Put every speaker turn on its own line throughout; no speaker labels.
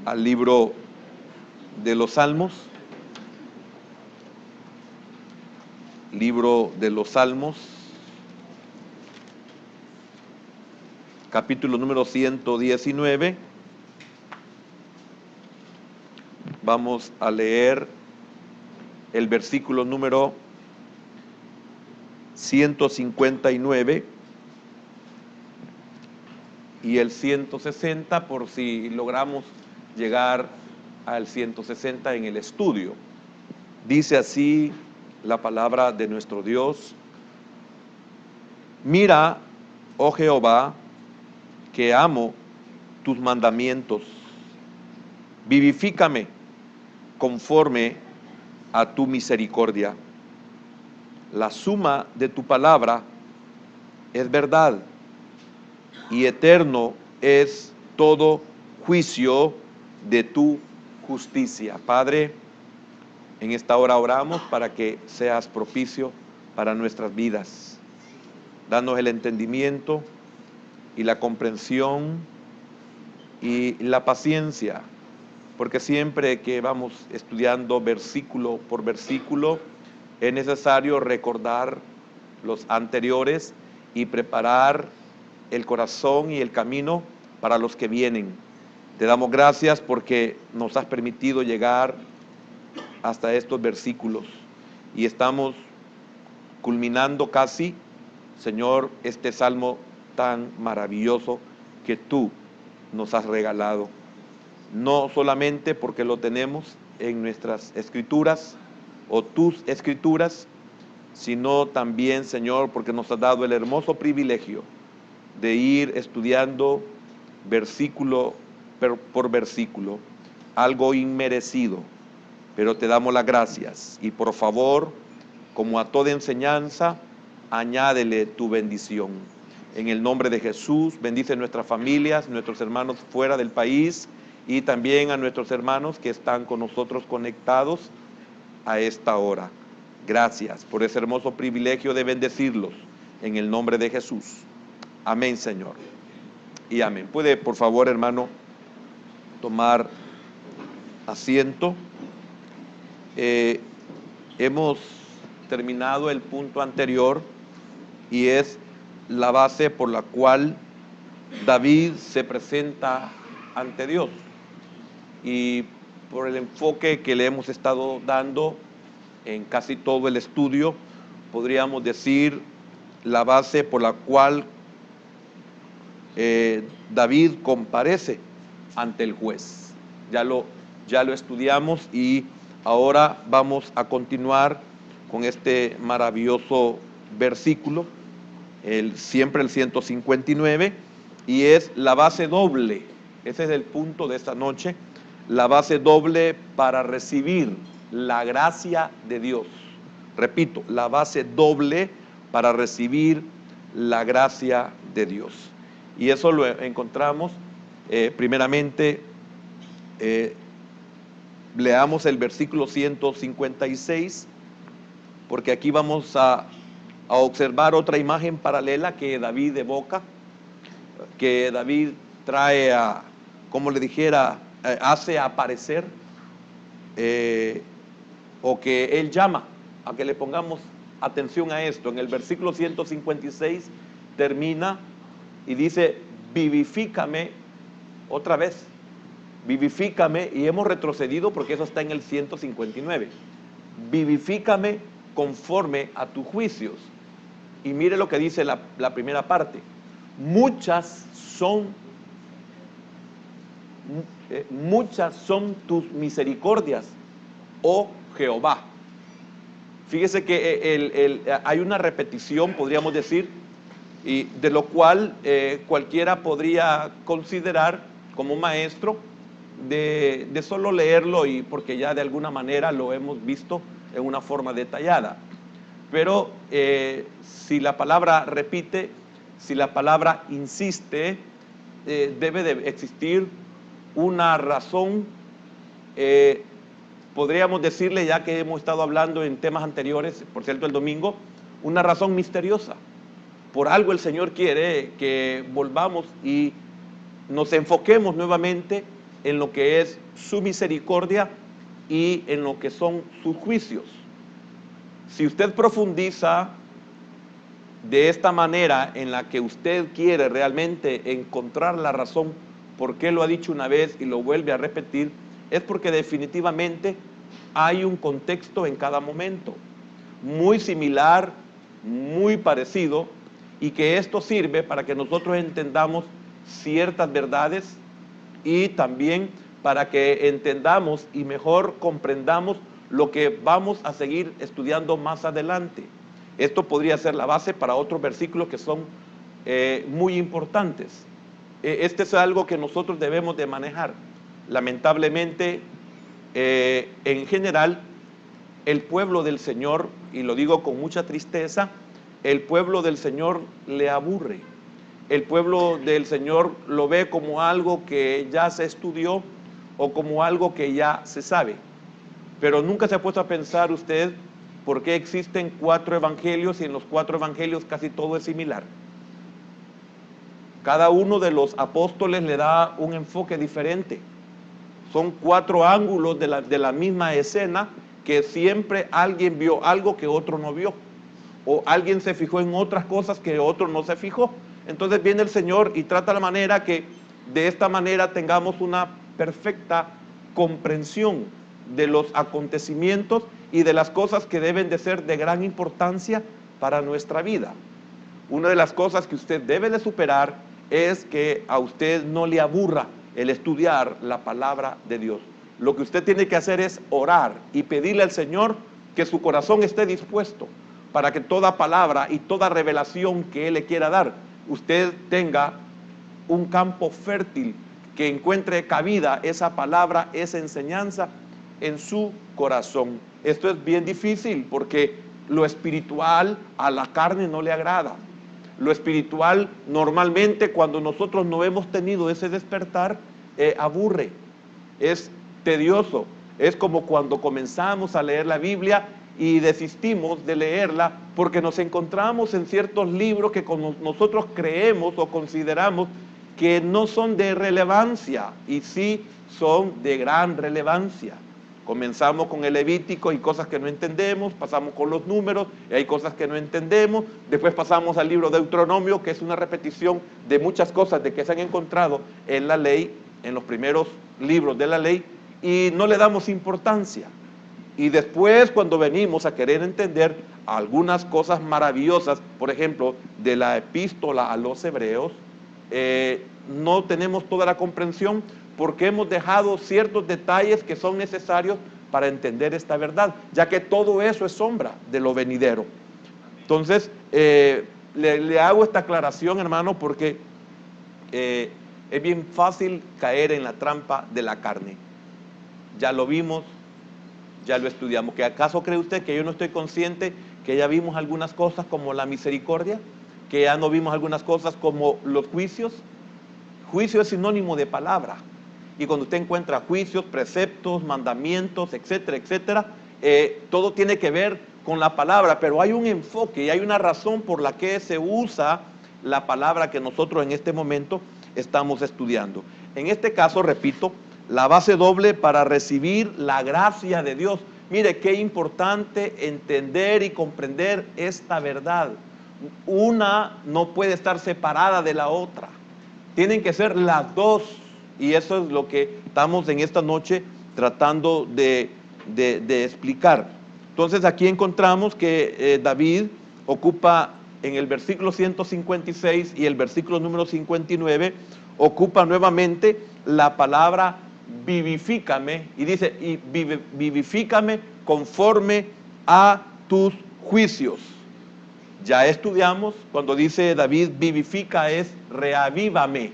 al libro de los Salmos, capítulo número 119. Vamos a leer el versículo número 159 y el 160, por si logramos llegar al 160 en el estudio. Dice así la palabra de nuestro Dios: Mira, oh Jehová, que amo tus mandamientos, vivifícame conforme a tu misericordia. La suma de tu palabra es verdad, y eterno es todo juicio de tu justicia. Padre, en esta hora oramos para que seas propicio para nuestras vidas. Danos el entendimiento y la comprensión y la paciencia, porque siempre que vamos estudiando versículo por versículo, es necesario recordar los anteriores y preparar el corazón y el camino para los que vienen. Te damos gracias porque nos has permitido llegar hasta estos versículos y estamos culminando casi, Señor, este salmo tan maravilloso que tú nos has regalado. No solamente porque lo tenemos en nuestras escrituras o tus escrituras, sino también, Señor, porque nos has dado el hermoso privilegio de ir estudiando versículo por versículo, algo inmerecido, pero te damos las gracias. Y por favor, como a toda enseñanza, añádele tu bendición. En el nombre de Jesús, bendice nuestras familias, nuestros hermanos fuera del país y también a nuestros hermanos que están con nosotros conectados a esta hora. Gracias por ese hermoso privilegio de bendecirlos en el nombre de Jesús. Amén, Señor. Y amén. ¿Puede, por favor, hermano, tomar asiento? Hemos terminado el punto anterior y es la base por la cual David se presenta ante Dios. Y por el enfoque que le hemos estado dando en casi todo el estudio, podríamos decir la base por la cual David comparece ante el juez. Ya lo estudiamos y ahora vamos a continuar con este maravilloso versículo, siempre el 159, y es la base doble. Ese es el punto de esta noche, la base doble para recibir la gracia de Dios. Repito, la base doble para recibir la gracia de Dios. Y eso lo encontramos primeramente, leamos el versículo 156, porque aquí vamos a observar otra imagen paralela que David evoca, que David trae como le dijera, hace aparecer, o que él llama a que le pongamos atención a esto. En el versículo 156 termina y dice: vivifícame otra vez, vivifícame, y hemos retrocedido porque eso está en el 159. Vivifícame conforme a tus juicios. Y mire lo que dice la primera parte: muchas son tus misericordias, oh Jehová. Fíjese que hay una repetición, podríamos decir, y de lo cual cualquiera podría considerar como maestro de solo leerlo, y porque ya de alguna manera lo hemos visto en una forma detallada. Pero si la palabra repite, si la palabra insiste, debe de existir una razón, podríamos decirle, ya que hemos estado hablando en temas anteriores, por cierto el domingo, una razón misteriosa. Por algo el Señor quiere que volvamos y nos enfoquemos nuevamente en lo que es su misericordia y en lo que son sus juicios. Si usted profundiza de esta manera en la que usted quiere realmente encontrar la razón por qué lo ha dicho una vez y lo vuelve a repetir, es porque definitivamente hay un contexto en cada momento, muy similar, muy parecido, y que esto sirve para que nosotros entendamos ciertas verdades y también para que entendamos y mejor comprendamos lo que vamos a seguir estudiando más adelante. Esto podría ser la base para otros versículos que son muy importantes. Este es algo que nosotros debemos de manejar. Lamentablemente, en general, el pueblo del Señor, y lo digo con mucha tristeza, el pueblo del Señor le aburre. El pueblo del Señor lo ve como algo que ya se estudió o como algo que ya se sabe. Pero nunca se ha puesto a pensar usted por qué existen 4 evangelios y en los 4 evangelios casi todo es similar. Cada uno de los apóstoles le da un enfoque diferente. Son 4 ángulos de la misma escena, que siempre alguien vio algo que otro no vio, o alguien se fijó en otras cosas que otro no se fijó. Entonces viene el Señor y trata la manera que de esta manera tengamos una perfecta comprensión de los acontecimientos y de las cosas que deben de ser de gran importancia para nuestra vida. Una de las cosas que usted debe de superar es que a usted no le aburra el estudiar la palabra de Dios. Lo que usted tiene que hacer es orar y pedirle al Señor que su corazón esté dispuesto para que toda palabra y toda revelación que Él le quiera dar, usted tenga un campo fértil, que encuentre cabida esa palabra, esa enseñanza en su corazón. Esto es bien difícil porque lo espiritual a la carne no le agrada. Lo espiritual normalmente, cuando nosotros no hemos tenido ese despertar, aburre, es tedioso. Es como cuando comenzamos a leer la Biblia y desistimos de leerla porque nos encontramos en ciertos libros que nosotros creemos o consideramos que no son de relevancia, y sí son de gran relevancia. Comenzamos con el Levítico y cosas que no entendemos, pasamos con los números y hay cosas que no entendemos, después pasamos al libro de Deuteronomio, que es una repetición de muchas cosas de que se han encontrado en la ley, en los primeros libros de la ley, y no le damos importancia. Y después, cuando venimos a querer entender algunas cosas maravillosas, por ejemplo, de la epístola a los hebreos, no tenemos toda la comprensión porque hemos dejado ciertos detalles que son necesarios para entender esta verdad, ya que todo eso es sombra de lo venidero. Entonces, le hago esta aclaración, hermano, porque es bien fácil caer en la trampa de la carne. Ya lo vimos, ya lo estudiamos. ¿Que acaso cree usted que yo no estoy consciente que ya vimos algunas cosas como la misericordia? ¿Que ya no vimos algunas cosas como los juicios? Juicio es sinónimo de palabra. Y cuando usted encuentra juicios, preceptos, mandamientos, etcétera, etcétera, todo tiene que ver con la palabra, pero hay un enfoque y hay una razón por la que se usa la palabra que nosotros en este momento estamos estudiando. En este caso, repito, la base doble para recibir la gracia de Dios. Mire, qué importante entender y comprender esta verdad. Una no puede estar separada de la otra. Tienen que ser las dos. Y eso es lo que estamos en esta noche tratando de explicar. Entonces aquí encontramos que David ocupa en el versículo 156 y el versículo número 59, ocupa nuevamente la palabra vivifícame, y dice, y vivifícame conforme a tus juicios. Ya estudiamos, cuando dice David vivifica es reavívame.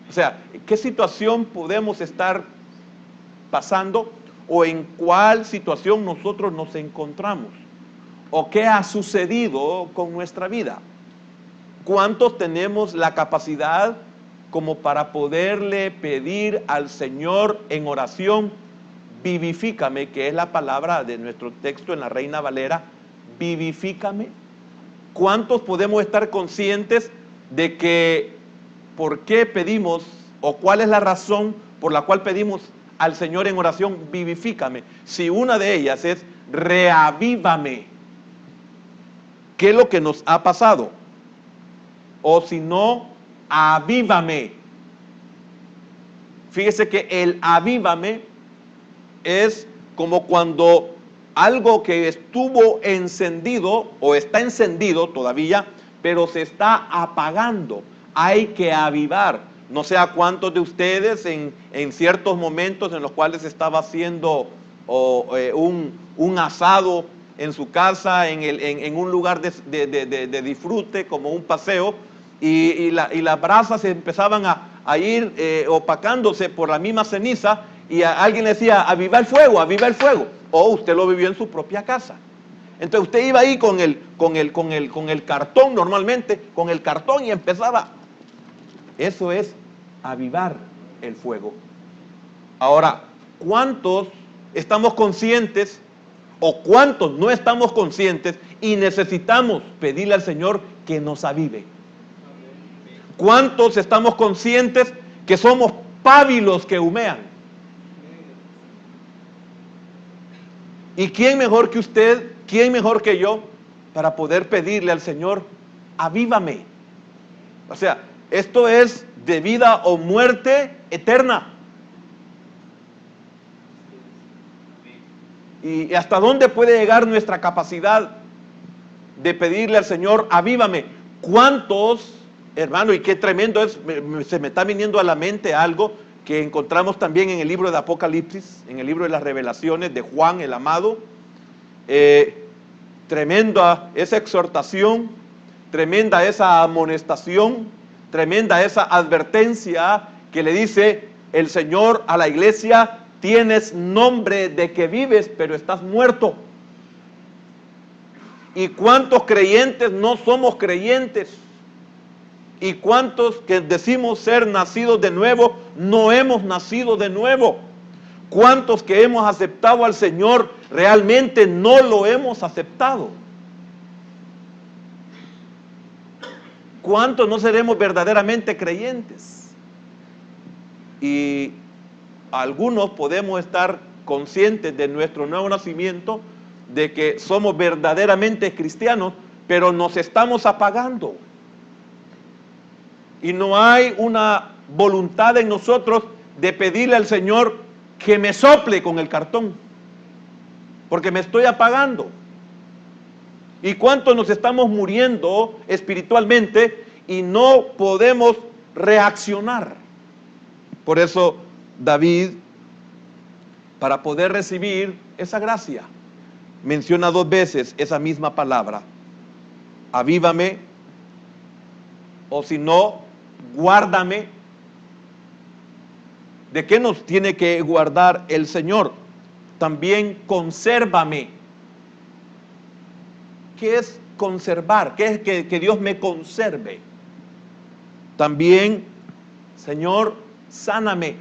O sea, ¿qué situación podemos estar pasando o en cuál situación nosotros nos encontramos? ¿O qué ha sucedido con nuestra vida? ¿Cuántos tenemos la capacidad como para poderle pedir al Señor en oración, vivifícame, que es la palabra de nuestro texto en la Reina Valera, vivifícame? ¿Cuántos podemos estar conscientes de que por qué pedimos o cuál es la razón por la cual pedimos al Señor en oración, vivifícame. Si una de ellas es reavívame, ¿qué es lo que nos ha pasado? O si no, avívame. Fíjese que el avívame es como cuando algo que estuvo encendido o está encendido todavía, pero se está apagando. Hay que avivar. No sé a cuántos de ustedes en ciertos momentos en los cuales estaba haciendo un asado en su casa, en un lugar de disfrute, como un paseo, y las brasas se empezaban a ir opacándose por la misma ceniza, y alguien le decía, aviva el fuego, o usted lo vivió en su propia casa. Entonces usted iba ahí con el cartón, normalmente, con el cartón, y empezaba. Eso es avivar el fuego. Ahora, ¿cuántos estamos conscientes o cuántos no estamos conscientes y necesitamos pedirle al Señor que nos avive? ¿Cuántos estamos conscientes que somos pábilos que humean? ¿Y quién mejor que usted, quién mejor que yo para poder pedirle al Señor, avívame? O sea, esto es de vida o muerte eterna. ¿Y hasta dónde puede llegar nuestra capacidad de pedirle al Señor, avívame? ¿Cuántos, hermano, y qué tremendo es, se me está viniendo a la mente algo que encontramos también en el libro de Apocalipsis, en el libro de las revelaciones de Juan el amado? Tremenda esa exhortación, tremenda esa amonestación, tremenda esa advertencia que le dice el Señor a la iglesia: tienes nombre de que vives, pero estás muerto. ¿Y cuántos creyentes no somos creyentes? ¿Y cuántos que decimos ser nacidos de nuevo no hemos nacido de nuevo? ¿Cuántos que hemos aceptado al Señor realmente no lo hemos aceptado? ¿Cuántos no seremos verdaderamente creyentes? Y algunos podemos estar conscientes de nuestro nuevo nacimiento, de que somos verdaderamente cristianos, pero nos estamos apagando. Y no hay una voluntad en nosotros de pedirle al Señor que me sople con el cartón, porque me estoy apagando. ¿Y cuántos nos estamos muriendo espiritualmente y no podemos reaccionar? Por eso David, para poder recibir esa gracia, menciona 2 veces esa misma palabra: avívame, o si no, guárdame. ¿De qué nos tiene que guardar el Señor? También consérvame. ¿Qué es conservar? ¿Qué es que Dios me conserve? También, Señor, sáname.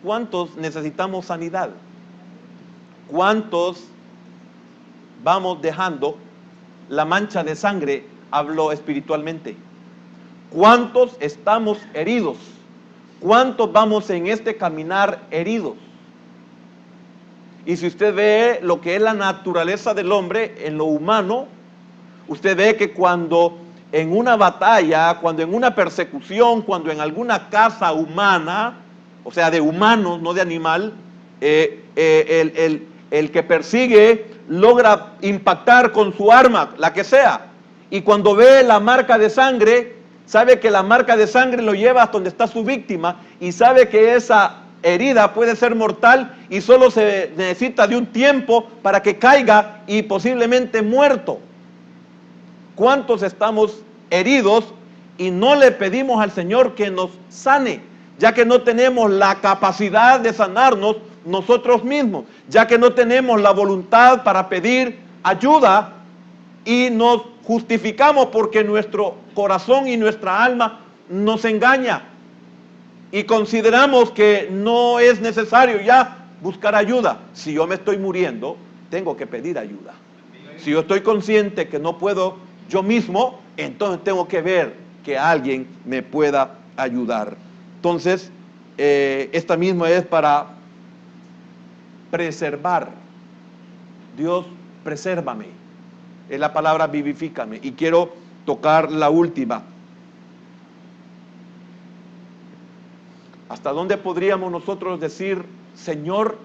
¿Cuántos necesitamos sanidad? ¿Cuántos vamos dejando la mancha de sangre? Hablo espiritualmente. ¿Cuántos estamos heridos? ¿Cuántos vamos en este caminar heridos? Y si usted ve lo que es la naturaleza del hombre en lo humano, usted ve que cuando en una batalla, cuando en una persecución, cuando en alguna casa humana, o sea, de humanos, no de animal, el que persigue logra impactar con su arma, la que sea, y cuando ve la marca de sangre, sabe que la marca de sangre lo lleva hasta donde está su víctima, y sabe que esa herida puede ser mortal y solo se necesita de un tiempo para que caiga y posiblemente muerto. ¿Cuántos estamos heridos y no le pedimos al Señor que nos sane, ya que no tenemos la capacidad de sanarnos nosotros mismos, ya que no tenemos la voluntad para pedir ayuda, y nos justificamos porque nuestro corazón y nuestra alma nos engaña y consideramos que no es necesario ya buscar ayuda? Si yo me estoy muriendo, tengo que pedir ayuda. Si yo estoy consciente que no puedo yo mismo, entonces tengo que ver que alguien me pueda ayudar. Entonces, esta misma es para preservar. Dios, presérvame. Es la palabra vivifícame. Y quiero tocar la última. ¿Hasta dónde podríamos nosotros decir, Señor,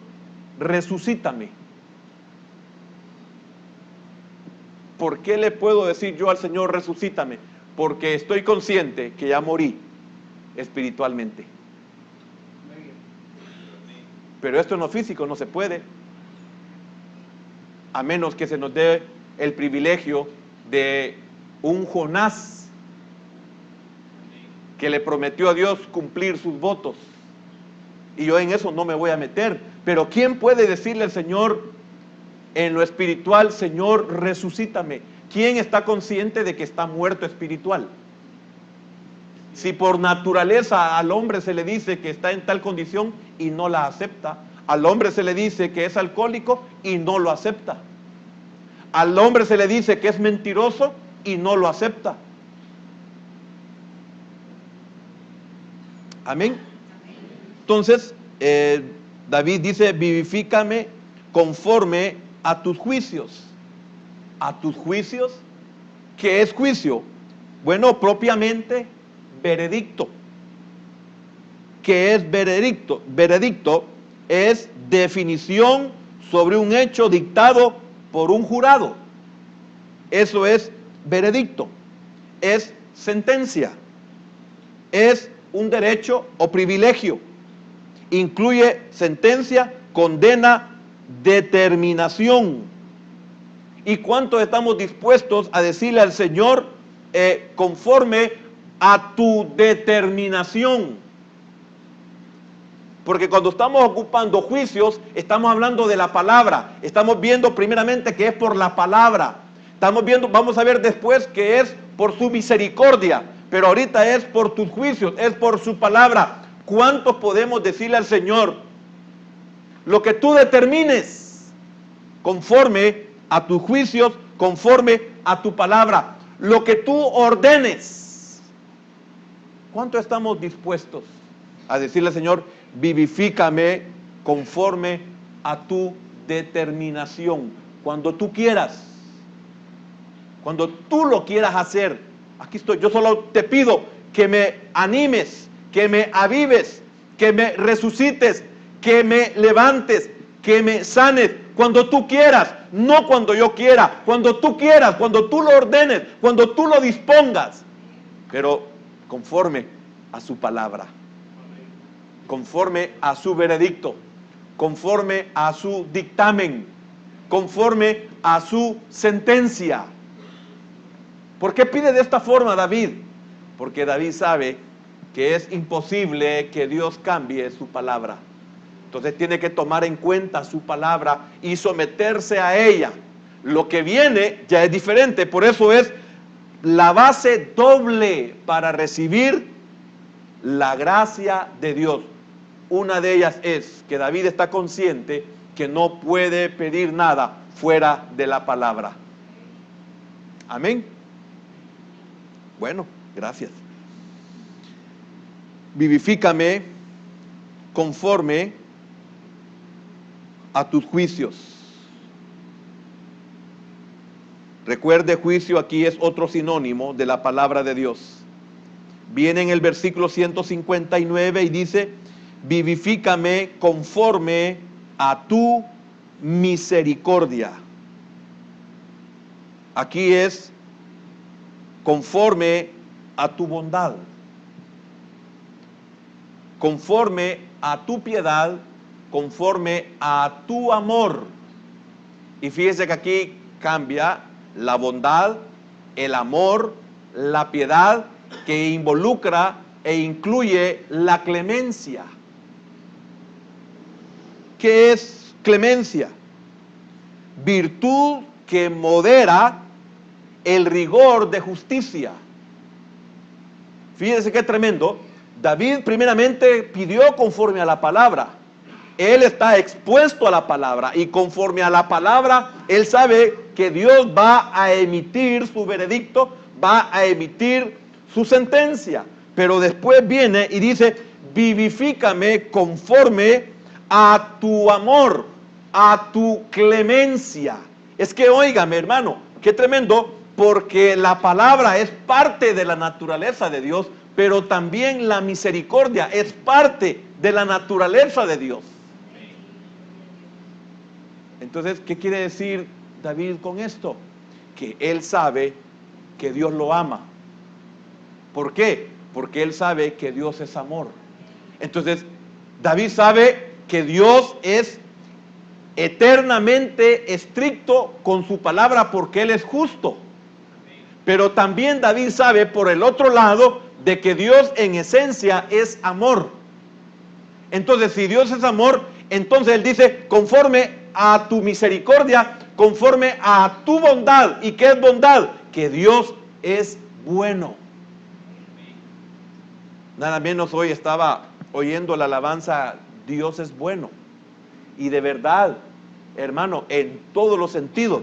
resucítame? ¿Por qué le puedo decir yo al Señor, resucítame? Porque estoy consciente que ya morí espiritualmente. Pero esto en lo físico no se puede, a menos que se nos dé el privilegio de un Jonás que le prometió a Dios cumplir sus votos. Y yo en eso no me voy a meter. Pero ¿quién puede decirle al Señor en lo espiritual, Señor, resucítame? ¿Quién está consciente de que está muerto espiritual? Si por naturaleza al hombre se le dice que está en tal condición y no la acepta, al hombre se le dice que es alcohólico y no lo acepta, al hombre se le dice que es mentiroso y no lo acepta. Amén. Entonces, David dice, vivifícame conforme a tus juicios. ¿A tus juicios? ¿Qué es juicio? Bueno, propiamente, veredicto. ¿Qué es veredicto? Veredicto es definición sobre un hecho dictado por un jurado. Eso es veredicto. Es sentencia. Es un derecho o privilegio. Incluye sentencia, condena, determinación. ¿Y cuánto estamos dispuestos a decirle al Señor, conforme a tu determinación? Porque cuando estamos ocupando juicios, estamos hablando de la palabra. Estamos viendo primeramente que es por la palabra. Estamos viendo, vamos a ver después que es por su misericordia. Pero ahorita es por tus juicios, es por su palabra. ¿Cuánto podemos decirle al Señor? Lo que tú determines, conforme a tus juicios, conforme a tu palabra. Lo que tú ordenes. ¿Cuánto estamos dispuestos a decirle al Señor, vivifícame conforme a tu determinación? Cuando tú quieras, cuando tú lo quieras hacer. Aquí estoy, yo solo te pido que me animes, que me avives, que me resucites, que me levantes, que me sanes, cuando tú quieras, no cuando yo quiera, cuando tú quieras, cuando tú lo ordenes, cuando tú lo dispongas, pero conforme a su palabra, conforme a su veredicto, conforme a su dictamen, conforme a su sentencia. ¿Por qué pide de esta forma David? Porque David sabe que es imposible que Dios cambie su palabra. Entonces tiene que tomar en cuenta su palabra y someterse a ella. Lo que viene ya es diferente, por eso es la base doble para recibir la gracia de Dios. Una de ellas es que David está consciente que no puede pedir nada fuera de la palabra. Amén. Bueno, gracias. Vivifícame conforme a tus juicios. Recuerde, juicio aquí es otro sinónimo de la palabra de Dios. Viene en el versículo 159 y dice, vivifícame conforme a tu misericordia. Aquí es conforme a tu bondad, conforme a tu piedad, conforme a tu amor. Y fíjese que aquí cambia la bondad, el amor, la piedad, que involucra e incluye la clemencia. ¿Qué es clemencia? Virtud que modera el rigor de justicia. Fíjense qué tremendo. David primeramente pidió conforme a la palabra. Él está expuesto a la palabra y conforme a la palabra, él sabe que Dios va a emitir su veredicto, va a emitir su sentencia. Pero después viene y dice, vivifícame conforme a tu amor, a tu clemencia. Es que óigame, hermano, qué tremendo, porque la palabra es parte de la naturaleza de Dios, pero también la misericordia es parte de la naturaleza de Dios. Entonces, ¿qué quiere decir David con esto? Que él sabe que Dios lo ama. ¿Por qué? Porque él sabe que Dios es amor. Entonces, David sabe que Dios es eternamente estricto con su palabra porque Él es justo. Pero también David sabe, por el otro lado, de que Dios en esencia es amor. Entonces, si Dios es amor, entonces Él dice, conforme a tu misericordia, conforme a tu bondad. ¿Y qué es bondad? Que Dios es bueno. Nada menos hoy estaba oyendo la alabanza, Dios es bueno. Y de verdad, hermano, en todos los sentidos,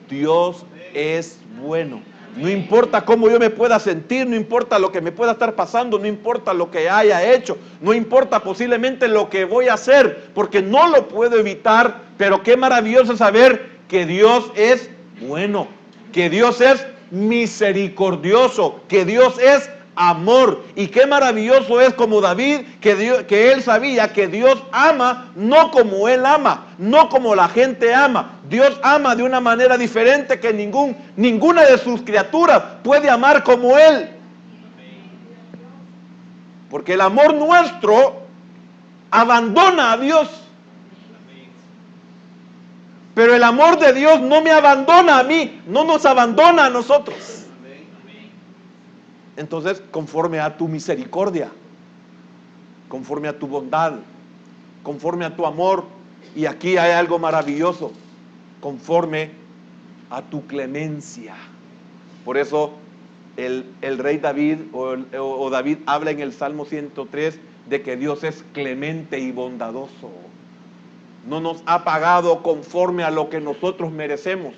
Dios es bueno. No importa cómo yo me pueda sentir, no importa lo que me pueda estar pasando, no importa lo que haya hecho, no importa posiblemente lo que voy a hacer, porque no lo puedo evitar, pero qué maravilloso saber que Dios es bueno, que Dios es misericordioso, que Dios es amor. Y qué maravilloso es como David, que él sabía que Dios ama no como él ama, no como la gente ama. Dios ama de una manera diferente que ninguna de sus criaturas puede amar como él. Porque el amor nuestro abandona a Dios. Pero el amor de Dios no me abandona a mí, no nos abandona a nosotros. Entonces, conforme a tu misericordia, conforme a tu bondad, conforme a tu amor, y aquí hay algo maravilloso, conforme a tu clemencia. Por eso el rey David o David habla en el Salmo 103 de que Dios es clemente y bondadoso. No nos ha pagado conforme a lo que nosotros merecemos.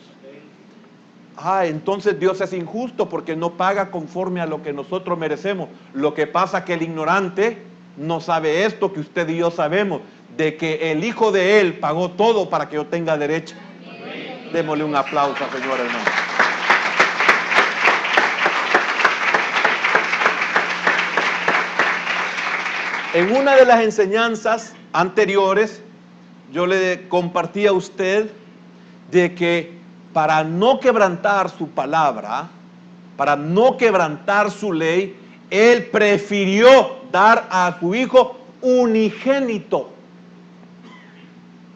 Entonces Dios es injusto porque no paga conforme a lo que nosotros merecemos. Lo que pasa es que el ignorante no sabe esto que usted y yo sabemos, de que el Hijo de Él pagó todo para que yo tenga derecho. Démosle un aplauso, Señor, hermano. En una de las enseñanzas anteriores, yo le compartí a usted de que para no quebrantar su palabra, para no quebrantar su ley, Él prefirió dar a su Hijo unigénito,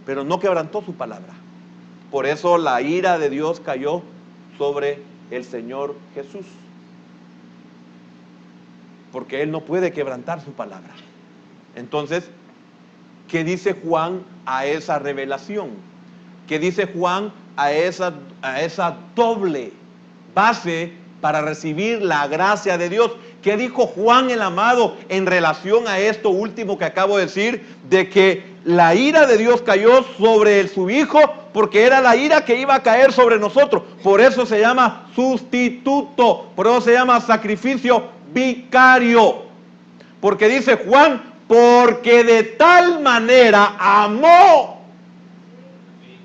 pero no quebrantó su palabra. Por eso la ira de Dios cayó sobre el Señor Jesús, porque Él no puede quebrantar su palabra. Entonces, ¿qué dice Juan a esa revelación? ¿Qué dice Juan a esa doble base para recibir la gracia de Dios? ¿Qué dijo Juan el amado en relación a esto último que acabo de decir? De que la ira de Dios cayó sobre su Hijo, porque era la ira que iba a caer sobre nosotros. Por eso se llama sustituto, por eso se llama sacrificio vicario. Porque dice Juan, porque de tal manera amó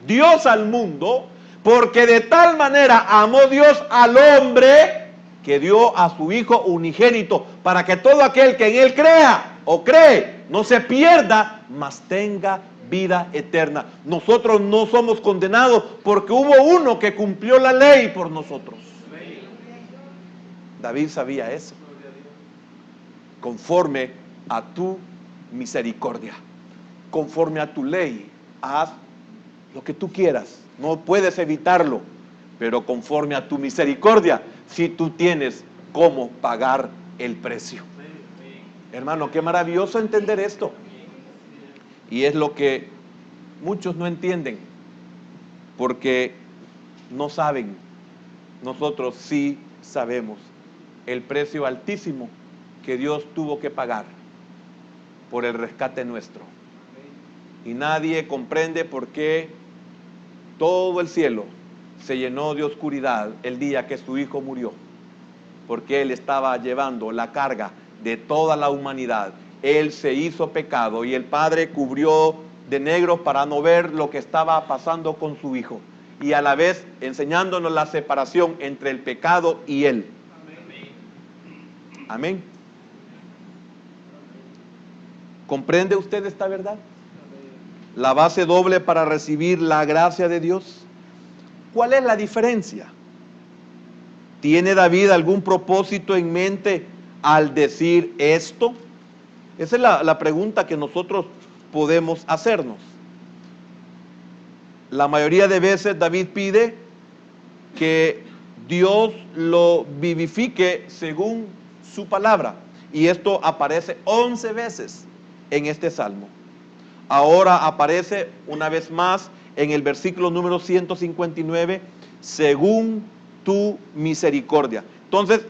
Dios al mundo, porque de tal manera amó Dios al hombre, que dio a su Hijo unigénito, para que todo aquel que en Él crea o cree, no se pierda, mas tenga vida eterna. Nosotros no somos condenados porque hubo uno que cumplió la ley por nosotros. David sabía eso. Conforme a tu misericordia, conforme a tu ley, haz lo que tú quieras, no puedes evitarlo, pero conforme a tu misericordia, si tú tienes cómo pagar el precio. Hermano, qué maravilloso entender esto. Y es lo que muchos no entienden, porque no saben. Nosotros sí sabemos el precio altísimo que Dios tuvo que pagar por el rescate nuestro. Y nadie comprende por qué todo el cielo se llenó de oscuridad el día que su Hijo murió, porque Él estaba llevando la carga de toda la humanidad Él se hizo pecado y el Padre cubrió de negro para no ver lo que estaba pasando con su Hijo. Y a la vez enseñándonos la separación entre el pecado y Él. Amén. ¿Comprende usted esta verdad? La base doble para recibir la gracia de Dios. ¿Cuál es la diferencia? ¿Tiene David algún propósito en mente al decir esto? Esa es la pregunta que nosotros podemos hacernos. La mayoría de veces David pide que Dios lo vivifique según su palabra. Y esto aparece 11 veces en este salmo. Ahora aparece una vez más en el versículo número 159, según tu misericordia. Entonces,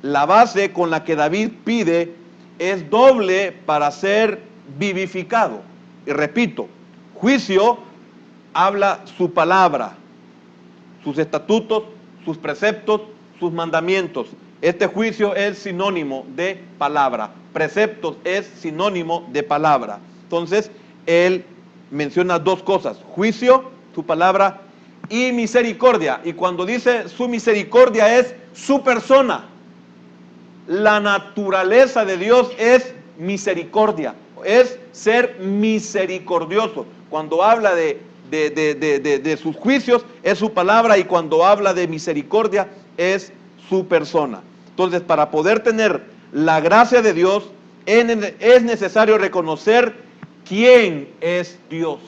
la base con la que David pide es doble para ser vivificado. Y repito, juicio habla su palabra, sus estatutos, sus preceptos, sus mandamientos. Este juicio es sinónimo de palabra. Preceptos es sinónimo de palabra. Entonces, él menciona dos cosas: juicio, su palabra, y misericordia. Y cuando dice su misericordia es su persona. La naturaleza de Dios es misericordia, es ser misericordioso. Cuando habla de sus juicios es su palabra, y cuando habla de misericordia es su persona. Entonces, para poder tener la gracia de Dios es necesario reconocer quién es Dios.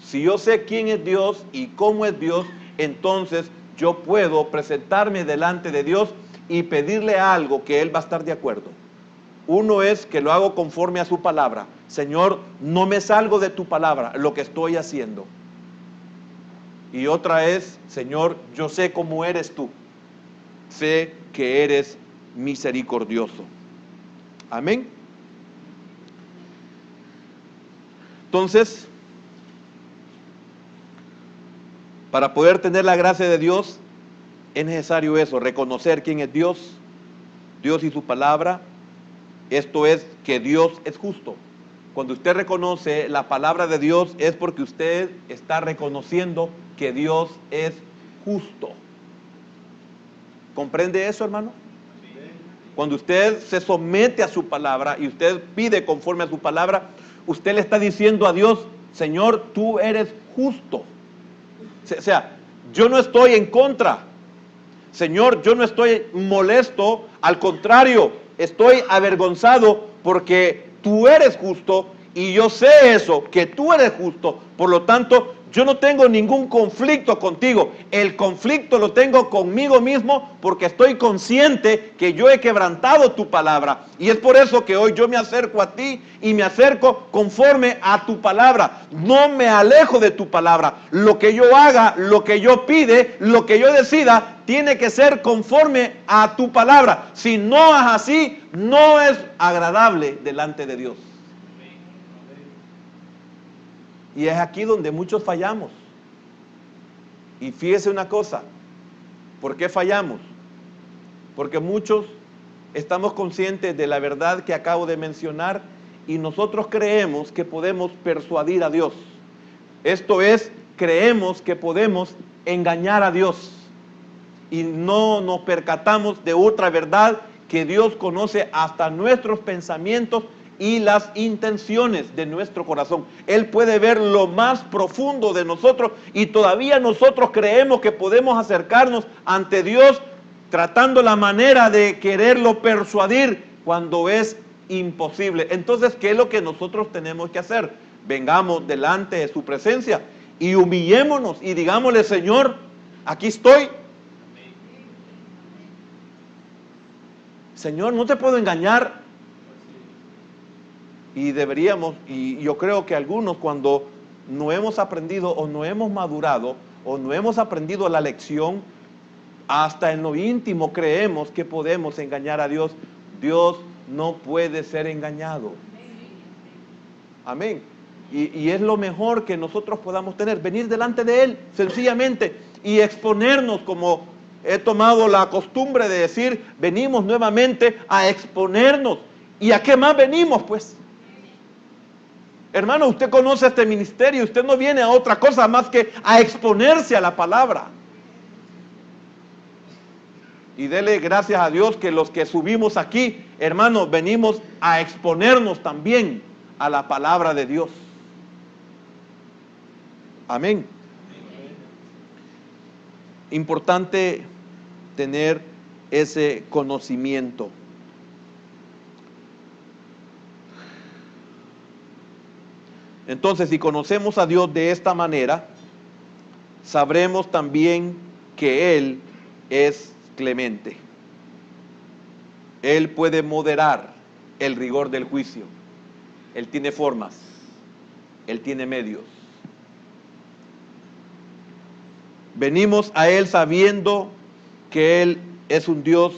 Si yo sé quién es Dios y cómo es Dios, entonces yo puedo presentarme delante de Dios y pedirle algo que Él va a estar de acuerdo. Uno es que lo hago conforme a su palabra. Señor, no me salgo de tu palabra, lo que estoy haciendo. Y otra es, Señor, yo sé cómo eres tú. Sé que eres misericordioso. Amén. Entonces, para poder tener la gracia de Dios, es necesario eso, reconocer quién es Dios, Dios y su palabra. Esto es que Dios es justo. Cuando usted reconoce la palabra de Dios es porque usted está reconociendo que Dios es justo. ¿Comprende eso, hermano? Cuando usted se somete a su palabra y usted pide conforme a su palabra, usted le está diciendo a Dios: Señor, tú eres justo. O sea, yo no estoy en contra. Señor, yo no estoy molesto, al contrario, estoy avergonzado porque tú eres justo y yo sé eso, que tú eres justo. Por lo tanto, yo no tengo ningún conflicto contigo. El conflicto lo tengo conmigo mismo porque estoy consciente que yo he quebrantado tu palabra. Y es por eso que hoy yo me acerco a ti y me acerco conforme a tu palabra. No me alejo de tu palabra. Lo que yo haga, lo que yo pide, lo que yo decida, tiene que ser conforme a tu palabra. Si no es así, no es agradable delante de Dios. Y es aquí donde muchos fallamos. Y fíjese una cosa, ¿por qué fallamos? Porque muchos estamos conscientes de la verdad que acabo de mencionar y nosotros creemos que podemos persuadir a Dios. Esto es, creemos que podemos engañar a Dios y no nos percatamos de otra verdad, que Dios conoce hasta nuestros pensamientos y las intenciones de nuestro corazón. Él puede ver lo más profundo de nosotros y todavía nosotros creemos que podemos acercarnos ante Dios tratando la manera de quererlo persuadir cuando es imposible. Entonces, ¿qué es lo que nosotros tenemos que hacer? Vengamos delante de su presencia y humillémonos y digámosle: Señor, aquí estoy. Señor, no te puedo engañar. Y deberíamos, y yo creo que algunos, cuando no hemos aprendido o no hemos madurado o no hemos aprendido la lección, hasta en lo íntimo creemos que podemos engañar a Dios. Dios no puede ser engañado. Amén. Y es lo mejor que nosotros podamos tener, venir delante de Él sencillamente y exponernos, como he tomado la costumbre de decir, venimos nuevamente a exponernos ¿Y a qué más venimos, pues? Hermano, usted conoce este ministerio, usted no viene a otra cosa más que a exponerse a la palabra. Y dele gracias a Dios que los que subimos aquí, hermanos, venimos a exponernos también a la palabra de Dios. Amén. Importante tener ese conocimiento. Entonces, si conocemos a Dios de esta manera, sabremos también que Él es clemente. Él puede moderar el rigor del juicio. Él tiene formas. Él tiene medios. Venimos a Él sabiendo que Él es un Dios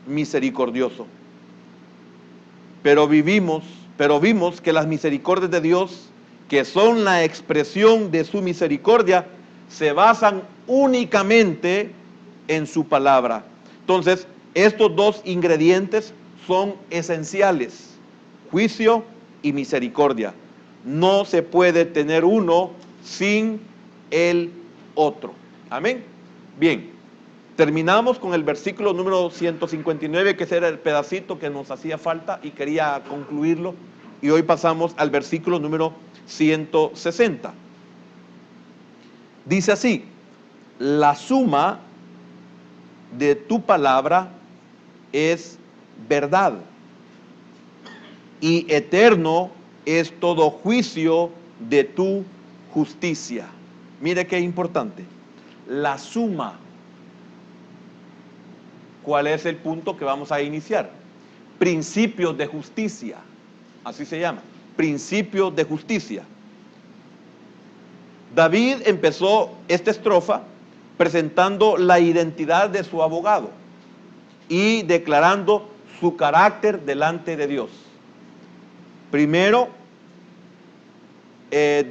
misericordioso. Pero vimos que las misericordias de Dios, que son la expresión de su misericordia, se basan únicamente en su palabra. Entonces, estos dos ingredientes son esenciales: juicio y misericordia. No se puede tener uno sin el otro. Amén. Bien, terminamos con el versículo número 159, que ese era el pedacito que nos hacía falta y quería concluirlo. Y hoy pasamos al versículo número 160. Dice así: la suma de tu palabra es verdad, y eterno es todo juicio de tu justicia. Mire qué importante. La suma. ¿Cuál es el punto que vamos a iniciar? Principios de justicia. Así se llama. Principios de justicia. David empezó esta estrofa presentando la identidad de su abogado y declarando su carácter delante de Dios. Primero,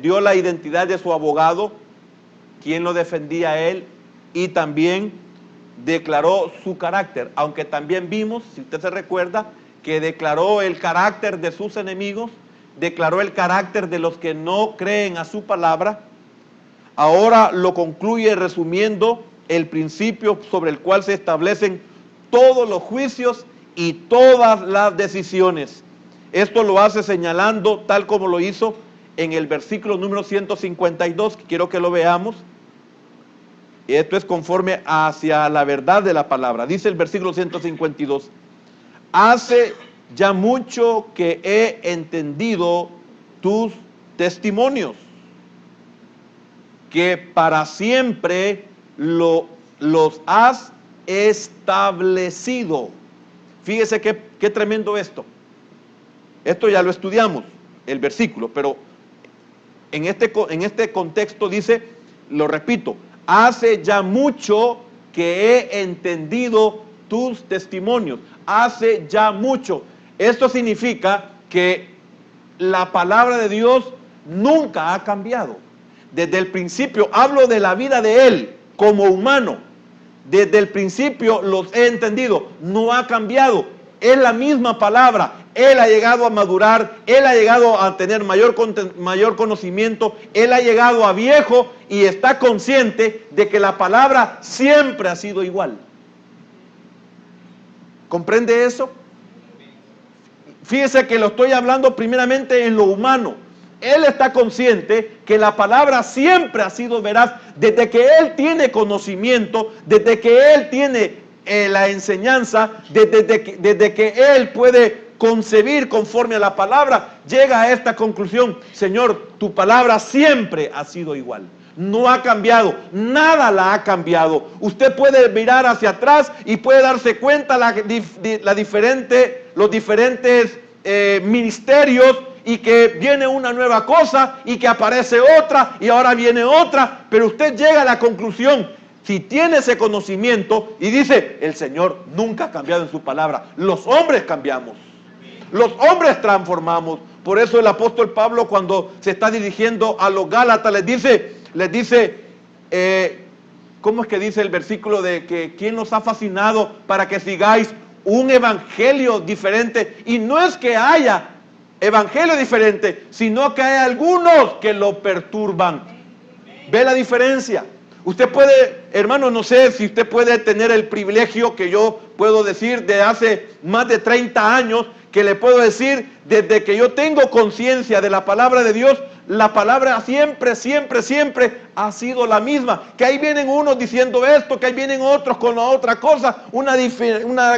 dio la identidad de su abogado, quien lo defendía a él, y también declaró su carácter, aunque también vimos, si usted se recuerda, que declaró el carácter de sus enemigos, declaró el carácter de los que no creen a su palabra. Ahora lo concluye resumiendo el principio sobre el cual se establecen todos los juicios y todas las decisiones. Esto lo hace señalando, tal como lo hizo en el versículo número 152, que quiero que lo veamos. Esto es conforme hacia la verdad de la palabra. Dice el versículo 152: hace ya mucho que he entendido tus testimonios, que para siempre los has establecido. Fíjese qué tremendo esto. Esto ya lo estudiamos, el versículo, pero en este contexto dice, lo repito, hace ya mucho que he entendido tus testimonios. Hace ya mucho. Esto significa que la palabra de Dios nunca ha cambiado. Desde el principio, hablo de la vida de Él como humano. Desde el principio los he entendido. No ha cambiado. Es la misma palabra. Él ha llegado a madurar. Él ha llegado a tener mayor conocimiento. Él ha llegado a viejo y está consciente de que la palabra siempre ha sido igual. ¿Comprende eso? Fíjese que lo estoy hablando primeramente en lo humano. Él está consciente que la palabra siempre ha sido veraz, desde que él tiene conocimiento, desde que él tiene la enseñanza, desde que él puede concebir conforme a la palabra, llega a esta conclusión: Señor, tu palabra siempre ha sido igual. No ha cambiado, nada la ha cambiado. Usted puede mirar hacia atrás y puede darse cuenta los diferentes ministerios, y que viene una nueva cosa y que aparece otra y ahora viene otra, pero usted llega a la conclusión, si tiene ese conocimiento, y dice: el Señor nunca ha cambiado en su palabra. Los hombres cambiamos, los hombres transformamos. Por eso el apóstol Pablo, cuando se está dirigiendo a los Gálatas, les dice, ¿cómo es que dice el versículo de que quién nos ha fascinado para que sigáis un evangelio diferente. Y no es que haya evangelio diferente, sino que hay algunos que lo perturban. ¿Ve la diferencia? Usted puede, hermano, no sé si usted puede tener el privilegio que yo puedo decir de hace más de 30 años, que le puedo decir desde que yo tengo conciencia de la palabra de Dios, la palabra siempre, siempre, siempre ha sido la misma. Que ahí vienen unos diciendo esto, que ahí vienen otros con la otra cosa, una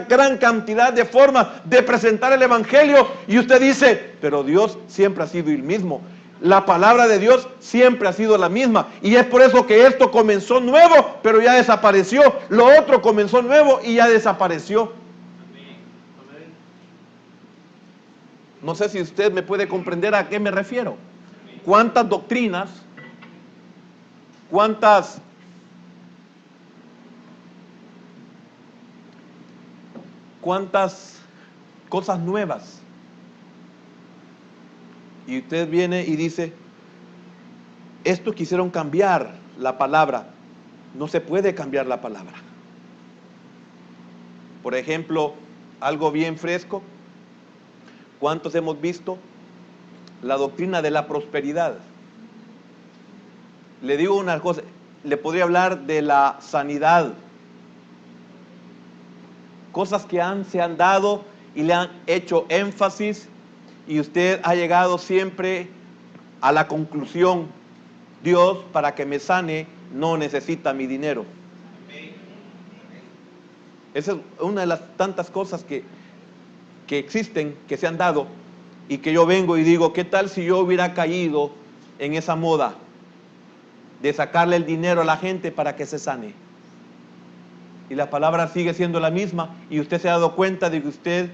gran cantidad de formas de presentar el evangelio, y usted dice, pero Dios siempre ha sido el mismo. La palabra de Dios siempre ha sido la misma, y es por eso que esto comenzó nuevo, pero ya desapareció. Lo otro comenzó nuevo y ya desapareció. No sé si usted me puede comprender a qué me refiero. ¿Cuántas doctrinas, cuántas cosas nuevas? Y usted viene y dice, esto quisieron cambiar la palabra. No se puede cambiar la palabra. Por ejemplo, algo bien fresco. ¿Cuántos hemos visto la doctrina de la prosperidad? Le digo una cosa, le podría hablar de la sanidad. Cosas que se han dado y le han hecho énfasis, y usted ha llegado siempre a la conclusión, Dios, para que me sane, no necesita mi dinero. Esa es una de las tantas cosas que existen, que se han dado, y que yo vengo y digo, ¿qué tal si yo hubiera caído en esa moda de sacarle el dinero a la gente para que se sane? Y la palabra sigue siendo la misma, y usted se ha dado cuenta de que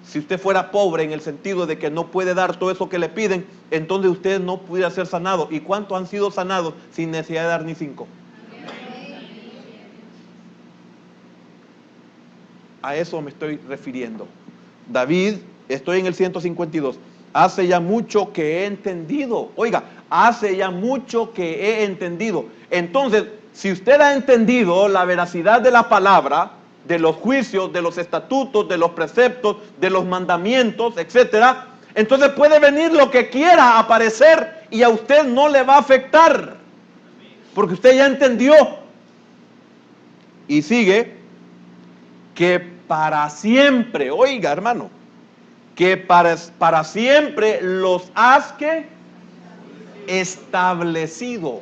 si usted fuera pobre en el sentido de que no puede dar todo eso que le piden, entonces usted no pudiera ser sanado. ¿Y cuántos han sido sanados sin necesidad de dar ni 5? A eso me estoy refiriendo. David, estoy en el 152. Hace ya mucho que he entendido. Oiga, hace ya mucho que he entendido. Entonces, si usted ha entendido la veracidad de la palabra, de los juicios, de los estatutos, de los preceptos, de los mandamientos, etcétera, entonces puede venir lo que quiera aparecer y a usted no le va a afectar, porque usted ya entendió. Y sigue, que para siempre, oiga hermano, que para siempre los has establecido.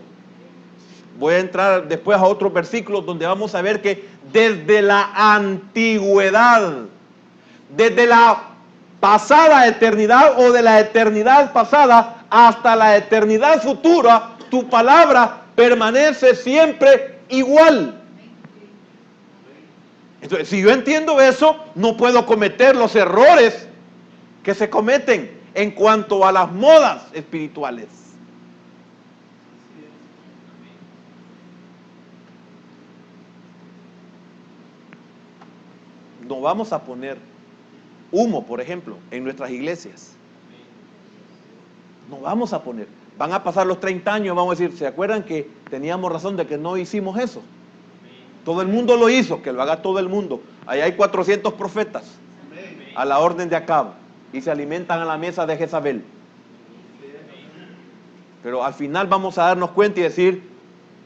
Voy a entrar después a otros versículos donde vamos a ver que desde la antigüedad, desde la pasada eternidad o de la eternidad pasada hasta la eternidad futura, tu palabra permanece siempre igual. Entonces, si yo entiendo eso, no puedo cometer los errores que se cometen en cuanto a las modas espirituales. No vamos a poner humo, por ejemplo, en nuestras iglesias. No vamos a poner. Van a pasar los 30 años, vamos a decir, ¿se acuerdan que teníamos razón de que no hicimos eso? Todo el mundo lo hizo, que lo haga todo el mundo. Ahí hay 400 profetas a la orden de Acab y se alimentan a la mesa de Jezabel. Pero al final vamos a darnos cuenta y decir,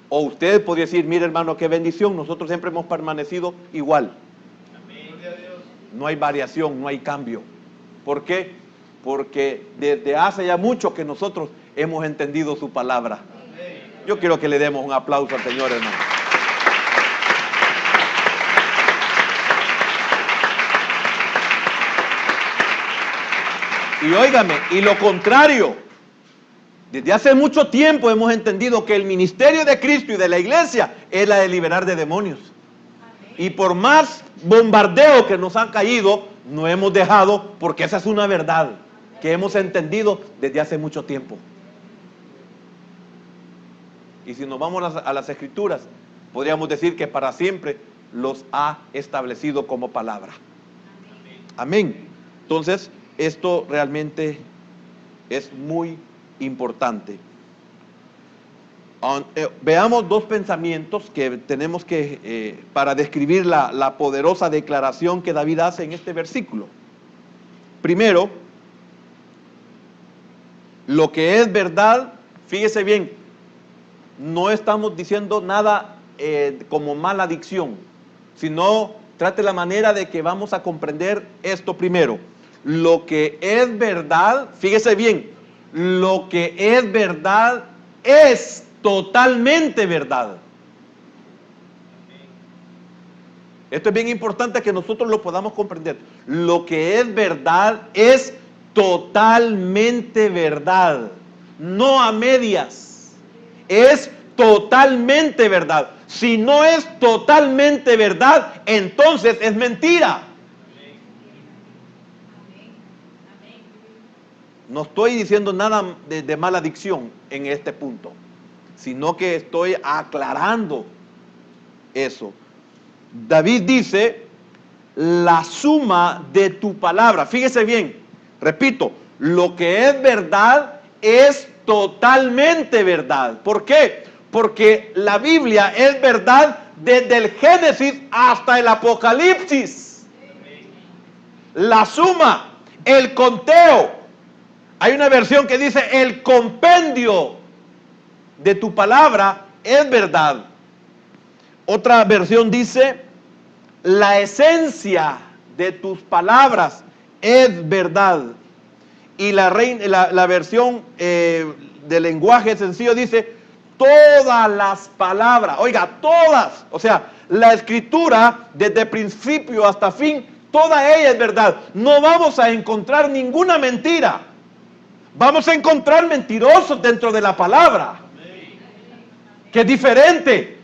o usted podría decir, mire hermano, qué bendición, nosotros siempre hemos permanecido igual. No hay variación, no hay cambio. ¿Por qué? Porque desde hace ya mucho que nosotros hemos entendido su palabra. Yo quiero que le demos un aplauso al Señor, hermano. Y óigame, y lo contrario, desde hace mucho tiempo hemos entendido que el ministerio de Cristo y de la iglesia es la de liberar de demonios. Y por más bombardeo que nos han caído, no hemos dejado, porque esa es una verdad que hemos entendido desde hace mucho tiempo. Y si nos vamos a las escrituras, podríamos decir que para siempre los ha establecido como palabra. Amén. Entonces, esto realmente es muy importante. Veamos dos pensamientos que tenemos que, para describir la poderosa declaración que David hace en este versículo. Primero, lo que es verdad, fíjese bien, no estamos diciendo nada como mala dicción, sino trate la manera de que vamos a comprender esto primero. Lo que es verdad, fíjese bien, lo que es verdad es totalmente verdad. Esto es bien importante que nosotros lo podamos comprender. Lo que es verdad es totalmente verdad, no a medias. Es totalmente verdad. Si no es totalmente verdad, entonces es mentira. No estoy diciendo nada de mala dicción en este punto, sino que estoy aclarando eso. David dice, la suma de tu palabra. Fíjese bien, repito, lo que es verdad es totalmente verdad. ¿Por qué? Porque la Biblia es verdad desde el Génesis hasta el Apocalipsis. La suma, el conteo. Hay una versión que dice el compendio de tu palabra es verdad. Otra versión dice la esencia de tus palabras es verdad. Y la versión de lenguaje sencillo dice todas las palabras, oiga, todas, o sea, la escritura desde principio hasta fin, toda ella es verdad. No vamos a encontrar ninguna mentira. Vamos a encontrar mentirosos dentro de la palabra, que es diferente.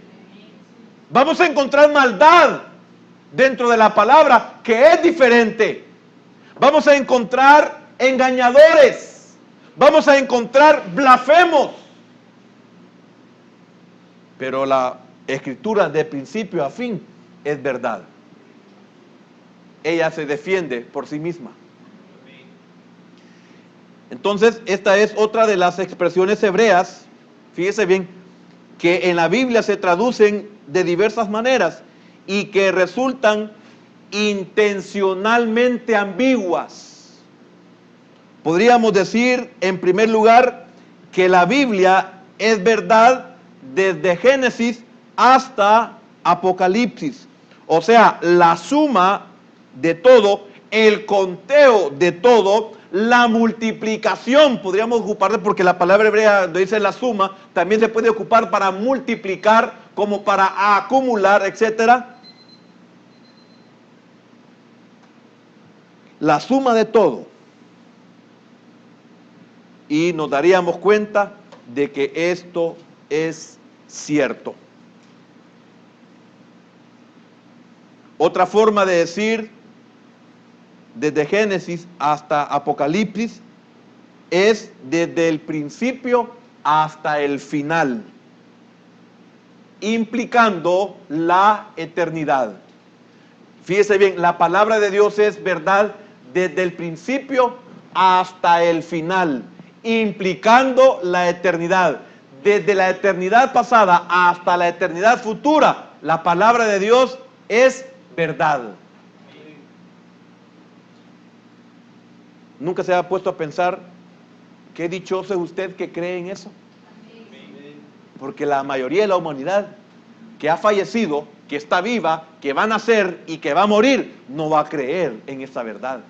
Vamos a encontrar maldad dentro de la palabra, que es diferente. Vamos a encontrar engañadores. Vamos a encontrar blasfemos. Pero la escritura de principio a fin es verdad. Ella se defiende por sí misma. Entonces, esta es otra de las expresiones hebreas, fíjese bien, que en la Biblia se traducen de diversas maneras y que resultan intencionalmente ambiguas. Podríamos decir, en primer lugar, que la Biblia es verdad desde Génesis hasta Apocalipsis. O sea, la suma de todo, el conteo de todo, la multiplicación, podríamos ocupar, porque la palabra hebrea dice la suma, también se puede ocupar para multiplicar, como para acumular, etcétera. La suma de todo. Y nos daríamos cuenta de que esto es cierto. Otra forma de decir desde Génesis hasta Apocalipsis es desde el principio hasta el final, implicando la eternidad. Fíjese bien, la palabra de Dios es verdad desde el principio hasta el final, implicando la eternidad. Desde la eternidad pasada hasta la eternidad futura, la palabra de Dios es verdad. ¿Nunca se ha puesto a pensar qué dichoso es usted que cree en eso? Porque la mayoría de la humanidad que ha fallecido, que está viva, que va a nacer y que va a morir, no va a creer en esa verdad.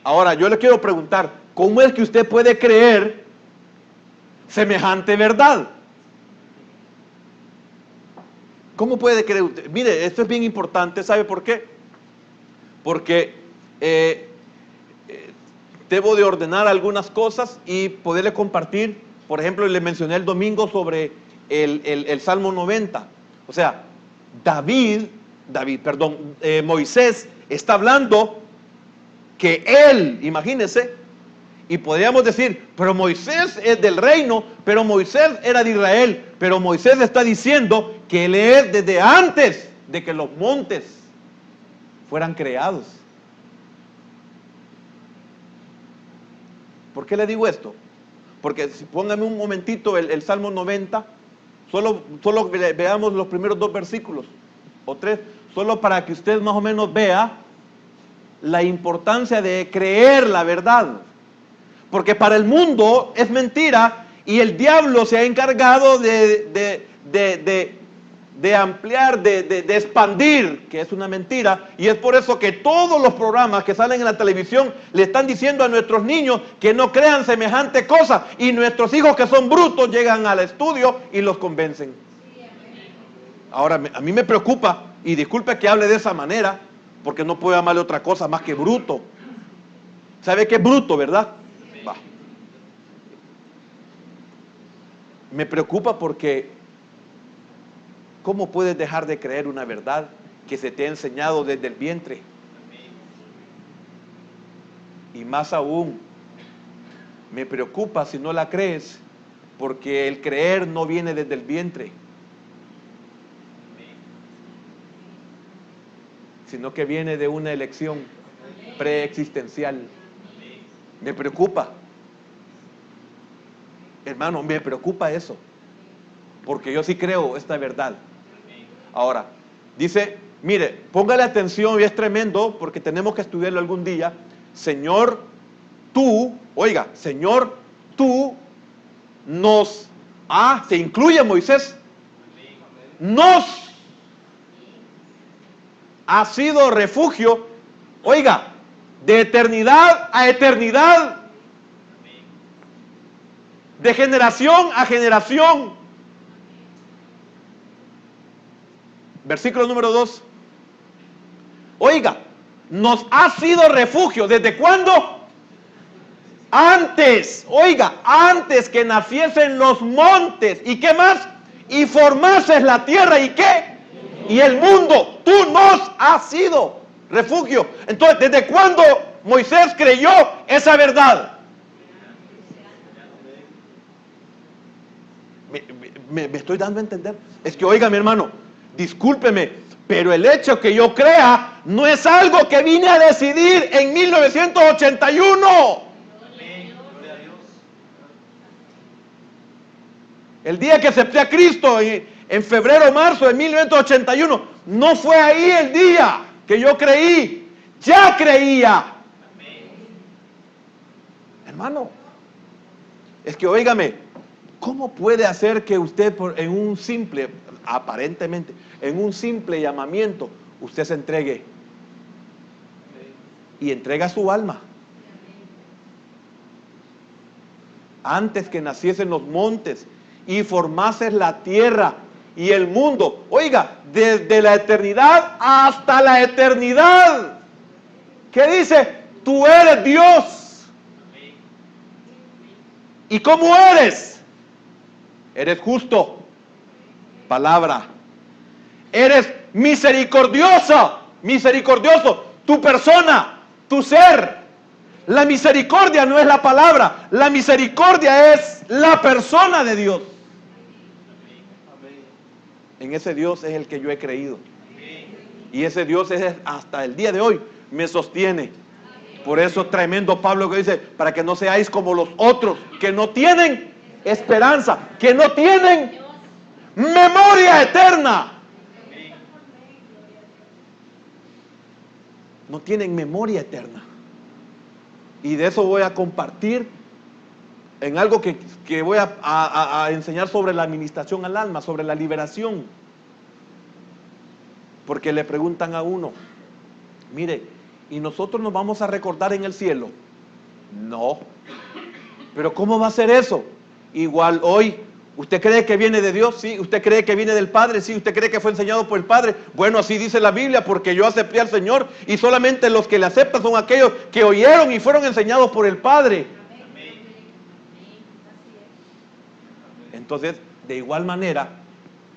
Ahora, yo le quiero preguntar, ¿cómo es que usted puede creer semejante verdad? ¿Cómo puede creer usted? Mire, esto es bien importante, ¿sabe por qué? Porque debo de ordenar algunas cosas y poderle compartir. Por ejemplo, le mencioné el domingo sobre el Salmo 90. O sea, Moisés está hablando que él, imagínense, y podríamos decir, pero Moisés es del reino, pero Moisés era de Israel, pero Moisés está diciendo que él es desde antes de que los montes fueran creados. ¿Por qué le digo esto? Porque si póngame un momentito el Salmo 90, Solo veamos los primeros 2 versículos, o 3, solo para que usted más o menos vea la importancia de creer la verdad. Porque para el mundo es mentira y el diablo se ha encargado de ampliar, de expandir, que es una mentira. Y es por eso que todos los programas que salen en la televisión le están diciendo a nuestros niños que no crean semejante cosa. Y nuestros hijos que son brutos llegan al estudio y los convencen. Ahora, a mí me preocupa, y disculpe que hable de esa manera, porque no puedo llamarle otra cosa más que bruto. ¿Sabe qué es bruto, verdad? Va. Me preocupa porque ¿cómo puedes dejar de creer una verdad que se te ha enseñado desde el vientre? Y más aún, me preocupa si no la crees, porque el creer no viene desde el vientre, sino que viene de una elección preexistencial. Me preocupa, hermano, me preocupa eso, porque yo sí creo esta verdad. Ahora, dice, mire, póngale atención, y es tremendo, porque tenemos que estudiarlo algún día. Señor, tú, oiga, Señor, tú nos, se incluye a Moisés, nos ha sido refugio, oiga, de eternidad a eternidad, de generación a generación. Versículo número 2. Oiga, nos ha sido refugio. ¿Desde cuándo? Antes, oiga, antes que naciesen los montes. ¿Y qué más? Y formases la tierra. ¿Y qué? Y el mundo. Tú nos has sido refugio. Entonces, ¿desde cuándo Moisés creyó esa verdad? ¿Me estoy dando a entender? Es que, oiga, mi hermano, discúlpeme, pero el hecho que yo crea no es algo que vine a decidir en 1981. El día que acepté a Cristo en febrero o marzo de 1981, no fue ahí el día que yo creí, ya creía. Hermano, es que óigame, ¿cómo puede hacer que usted en un simple, aparentemente, en un simple llamamiento, usted se entregue y entrega su alma? Antes que naciesen los montes y formases la tierra y el mundo, oiga, desde la eternidad hasta la eternidad. ¿Qué dice? Tú eres Dios. ¿Y cómo eres? Eres justo. Palabra. Eres misericordioso. Misericordioso. Tu persona, tu ser. La misericordia no es la palabra. La misericordia es la persona de Dios. En ese Dios es el que yo he creído. Y ese Dios es hasta el día de hoy me sostiene. Por eso tremendo Pablo que dice, para que no seáis como los otros, que no tienen esperanza, que no tienen memoria eterna. No tienen memoria eterna. Y de eso voy a compartir en algo que voy a enseñar sobre la administración al alma, sobre la liberación. Porque le preguntan a uno, mire, ¿y nosotros nos vamos a recordar en el cielo? No. ¿Pero cómo va a ser eso? Igual hoy, ¿usted cree que viene de Dios? Sí. ¿Usted cree que viene del Padre? Sí. ¿Usted cree que fue enseñado por el Padre? Bueno, así dice la Biblia, porque yo acepté al Señor y solamente los que le aceptan son aquellos que oyeron y fueron enseñados por el Padre. Entonces, de igual manera,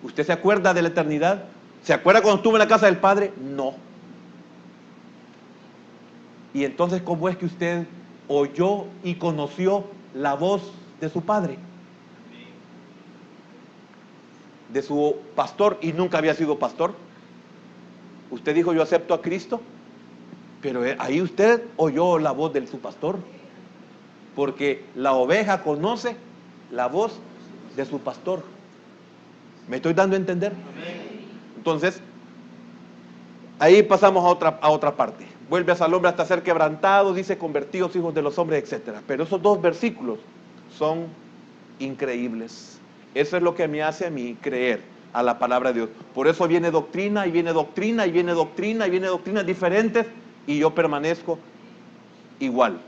¿usted se acuerda de la eternidad? ¿Se acuerda cuando estuvo en la casa del Padre? No. Y entonces, ¿cómo es que usted oyó y conoció la voz de su Padre? De su pastor, y nunca había sido pastor. Usted dijo, yo acepto a Cristo, pero ahí usted oyó la voz de su pastor, porque la oveja conoce la voz de su pastor. ¿Me estoy dando a entender? Entonces, ahí pasamos a otra parte. Vuelves al hombre hasta ser quebrantado, dice convertidos hijos de los hombres, etc. Pero esos dos versículos son increíbles. Eso es lo que me hace a mí creer a la palabra de Dios. Por eso viene doctrina y viene doctrina y viene doctrina y viene doctrinas diferentes y yo permanezco igual.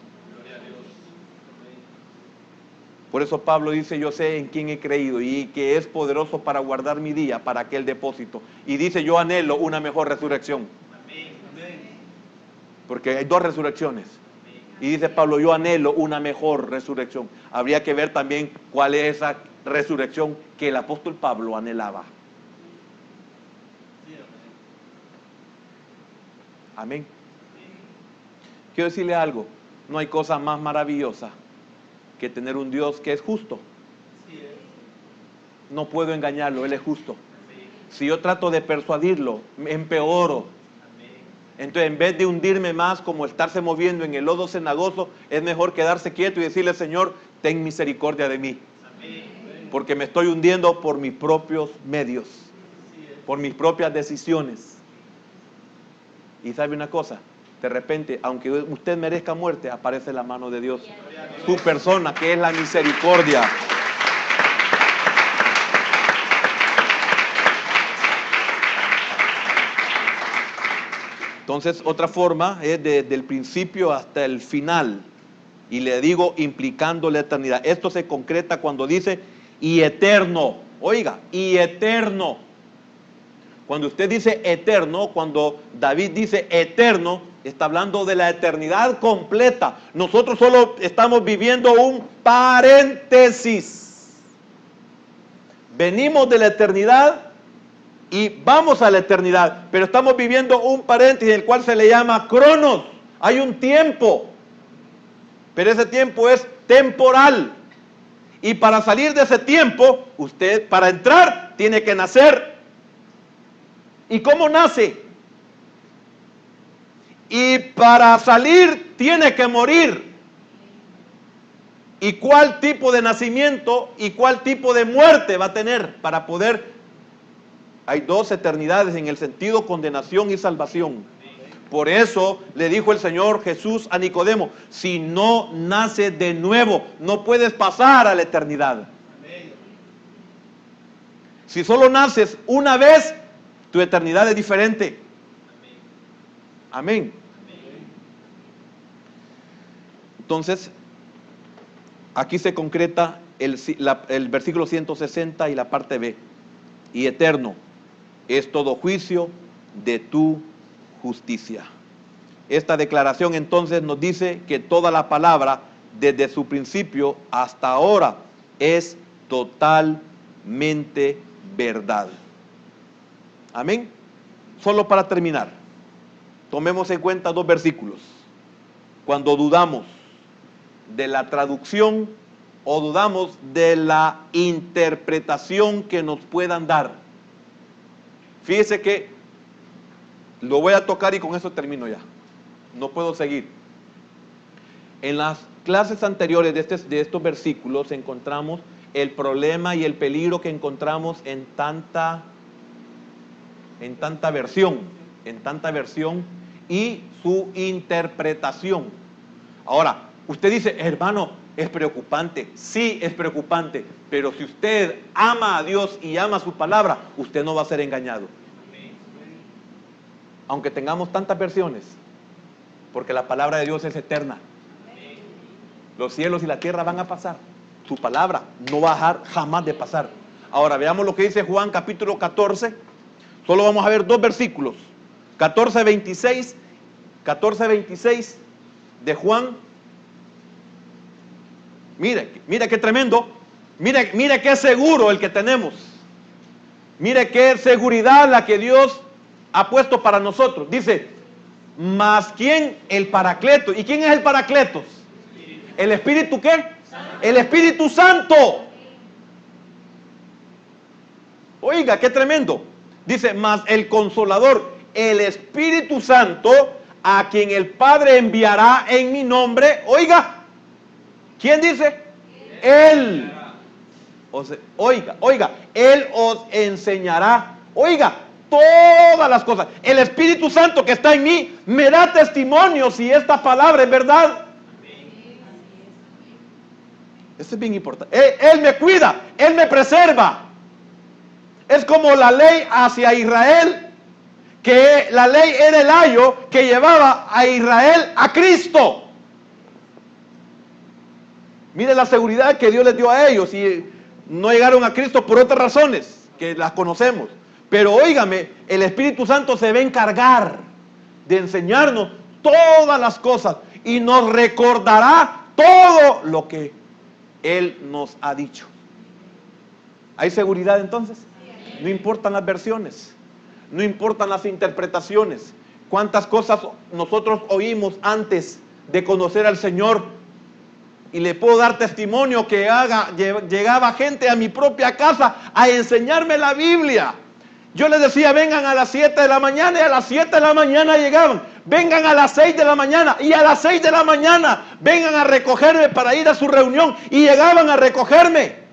Por eso Pablo dice, yo sé en quién he creído y que es poderoso para guardar mi día para aquel depósito. Y dice, yo anhelo una mejor resurrección. Porque hay dos resurrecciones. Y dice Pablo, yo anhelo una mejor resurrección. Habría que ver también cuál es esa resurrección que el apóstol Pablo anhelaba. Amén. Quiero decirle algo, no hay cosa más maravillosa que tener un Dios que es justo. No puedo engañarlo, Él es justo. Si yo trato de persuadirlo, me empeoro. Entonces, en vez de hundirme más, como estarse moviendo en el lodo cenagoso, es mejor quedarse quieto y decirle, Señor, ten misericordia de mí. Porque me estoy hundiendo por mis propios medios, por mis propias decisiones. Y sabe una cosa, de repente, aunque usted merezca muerte, aparece la mano de Dios. Su persona, que es la misericordia. Entonces, otra forma es desde el principio hasta el final. Y le digo, implicando la eternidad. Esto se concreta cuando dice, y eterno. Oiga, y eterno. Cuando usted dice eterno, cuando David dice eterno, está hablando de la eternidad completa. Nosotros solo estamos viviendo un paréntesis. Venimos de la eternidad y vamos a la eternidad, pero estamos viviendo un paréntesis, el cual se le llama cronos. Hay un tiempo, pero ese tiempo es temporal. Y para salir de ese tiempo, usted para entrar tiene que nacer. ¿Y cómo nace? Y para salir tiene que morir. ¿Y cuál tipo de nacimiento y cuál tipo de muerte va a tener para poder? Hay dos eternidades en el sentido condenación y salvación. Por eso le dijo el Señor Jesús a Nicodemo, si no naces de nuevo, no puedes pasar a la eternidad. Si solo naces una vez, tu eternidad es diferente. Amén. Entonces, aquí se concreta el versículo 160 y la parte B. Y eterno es todo juicio de tu justicia. Esta declaración entonces nos dice que toda la palabra, desde su principio hasta ahora, es totalmente verdad. Amén. Solo para terminar, tomemos en cuenta dos versículos. Cuando dudamos de la traducción o dudamos de la interpretación que nos puedan dar. Fíjese que lo voy a tocar y con eso termino ya. No puedo seguir. En las clases anteriores de estos versículos encontramos el problema y el peligro que encontramos en tanta versión y su interpretación. Ahora, usted dice, hermano, es preocupante. Sí, es preocupante, pero si usted ama a Dios y ama su palabra, usted no va a ser engañado. Aunque tengamos tantas versiones, porque la palabra de Dios es eterna. Los cielos y la tierra van a pasar. Su palabra no va a dejar jamás de pasar. Ahora veamos lo que dice Juan capítulo 14. Solo vamos a ver dos versículos. 14:26 de Juan. Mire qué tremendo. Mire qué seguro el que tenemos. Mire qué seguridad la que Dios ha puesto para nosotros. Dice, ¿mas quién? El Paracleto. ¿Y quién es el Paracletos? ¿El Espíritu qué? El Espíritu Santo. Oiga, qué tremendo. Dice, mas el Consolador, el Espíritu Santo, a quien el Padre enviará en mi nombre. Oiga, ¿quién dice? Él. Oiga, Él os enseñará, oiga, todas las cosas. El Espíritu Santo que está en mí me da testimonio si esta palabra es verdad. Eso es bien importante. Él me cuida, Él me preserva. Es como la ley hacia Israel, que la ley era el ayo que llevaba a Israel a Cristo. Mire la seguridad que Dios les dio a ellos y no llegaron a Cristo por otras razones que las conocemos. Pero óigame, el Espíritu Santo se va a encargar de enseñarnos todas las cosas y nos recordará todo lo que Él nos ha dicho. ¿Hay seguridad entonces? No importan las versiones, no importan las interpretaciones. ¿Cuántas cosas nosotros oímos antes de conocer al Señor? Y le puedo dar testimonio que llegaba gente a mi propia casa a enseñarme la Biblia. Yo les decía, vengan a las 7 de la mañana, y a las 7 de la mañana llegaban. Vengan a las 6 de la mañana, y a las 6 de la mañana vengan a recogerme para ir a su reunión, y llegaban a recogerme.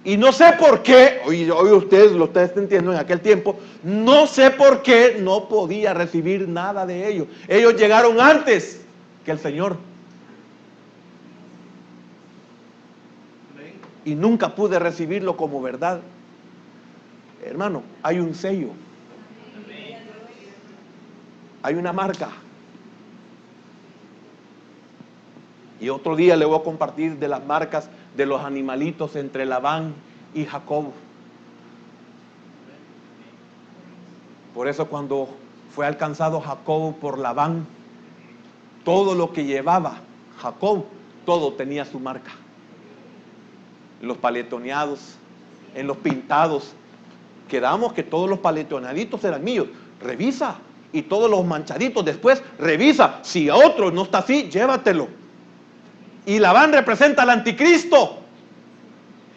Y no sé por qué, hoy ustedes lo están entendiendo, en aquel tiempo, no sé por qué no podía recibir nada de ellos. Ellos llegaron antes que el Señor. Y nunca pude recibirlo como verdad. Hermano, hay un sello. Hay una marca. Y otro día le voy a compartir de las marcas de los animalitos entre Labán y Jacob. Por eso cuando fue alcanzado Jacob por Labán, todo lo que llevaba Jacob, todo tenía su marca. En los paletoneados, en los pintados. Quedamos que todos los paletoneaditos eran míos. Revisa. Y todos los manchaditos después, revisa. Si a otro no está así, llévatelo. Y Labán representa al anticristo.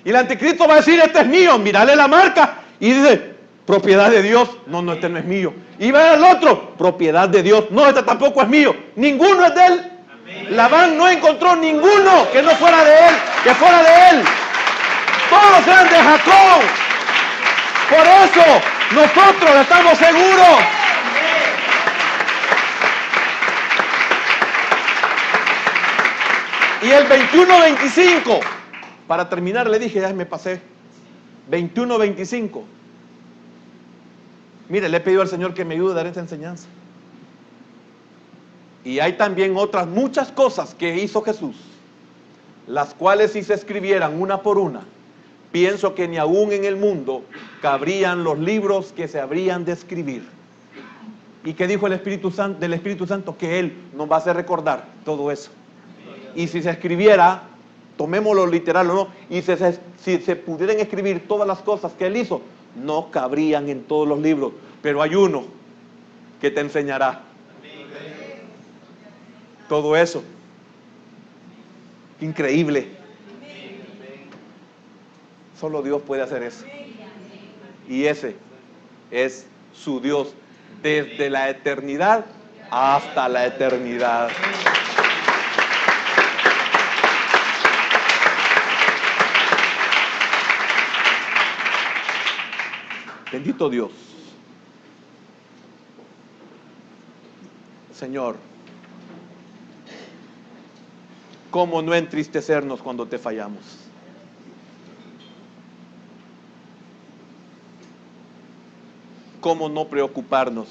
Y el anticristo va a decir, este es mío, mírale la marca. Y dice, propiedad de Dios. No, este no es mío. Y va al otro, propiedad de Dios. No, este tampoco es mío. Ninguno es de él. Amén. Labán no encontró ninguno que no fuera de él, que fuera de él. Todos eran de Jacob. Por eso nosotros estamos seguros. Y el 21-25, para terminar le dije, ya me pasé, 21-25. Mire, le he pedido al Señor que me ayude a dar esta enseñanza. Y hay también otras muchas cosas que hizo Jesús, las cuales si se escribieran una por una, pienso que ni aún en el mundo cabrían los libros que se habrían de escribir. ¿Y qué dijo el Espíritu Santo, del Espíritu Santo? Que Él nos va a hacer recordar todo eso. Y si se escribiera, tomémoslo literal o no, y si se pudieran escribir todas las cosas que Él hizo, no cabrían en todos los libros. Pero hay uno que te enseñará todo eso. Increíble. Solo Dios puede hacer eso. Y ese es su Dios desde la eternidad hasta la eternidad. Bendito Dios. Señor, ¿cómo no entristecernos cuando te fallamos? ¿Cómo no preocuparnos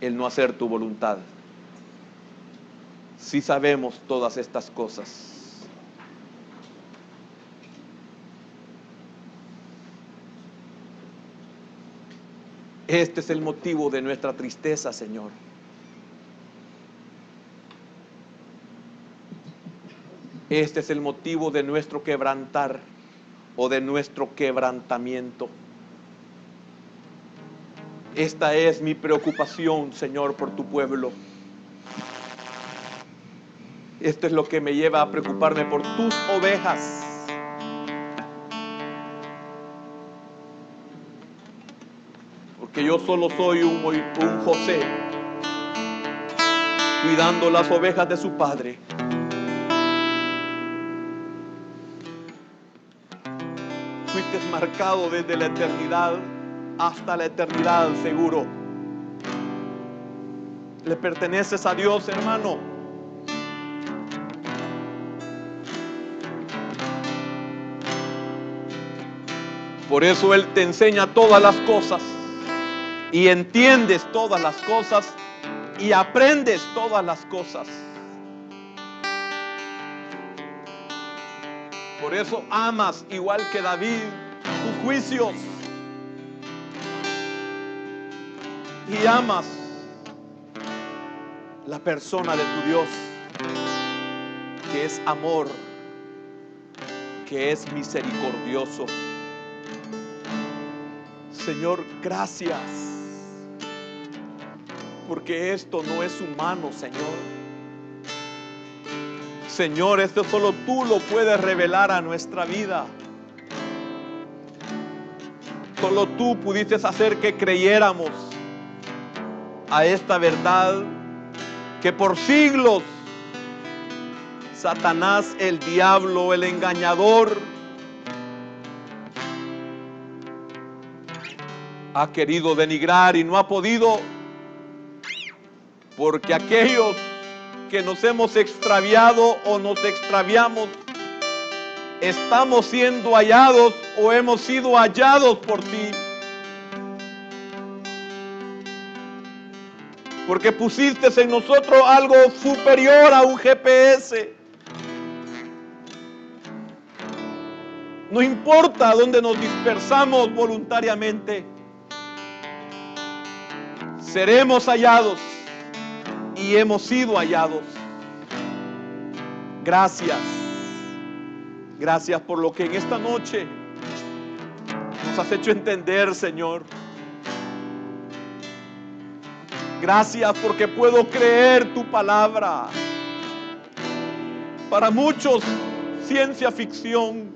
el no hacer tu voluntad? Si sabemos todas estas cosas. Este es el motivo de nuestra tristeza, Señor. Este es el motivo de nuestro quebrantar o de nuestro quebrantamiento. Esta es mi preocupación, Señor, por tu pueblo. Esto es lo que me lleva a preocuparme por tus ovejas. Porque yo solo soy un José, cuidando las ovejas de su padre. fuiste marcado desde la eternidad hasta la eternidad, seguro. Le perteneces a Dios, hermano. Por eso Él te enseña todas las cosas y entiendes todas las cosas y aprendes todas las cosas. Por eso amas, igual que David, tus juicios. Y amas la persona de tu Dios, que es amor, que es misericordioso. Señor, gracias, porque esto no es humano, Señor. Señor, esto solo tú lo puedes revelar a nuestra vida. Solo tú pudiste hacer que creyéramos a esta verdad que por siglos Satanás, el diablo, el engañador, ha querido denigrar y no ha podido, porque aquellos que nos hemos extraviado o nos extraviamos, estamos siendo hallados o hemos sido hallados por ti. Porque pusiste en nosotros algo superior a un GPS. No importa dónde nos dispersamos voluntariamente, seremos hallados y hemos sido hallados. Gracias. Gracias por lo que en esta noche nos has hecho entender, Señor. Gracias porque puedo creer tu palabra. Para muchos, ciencia ficción.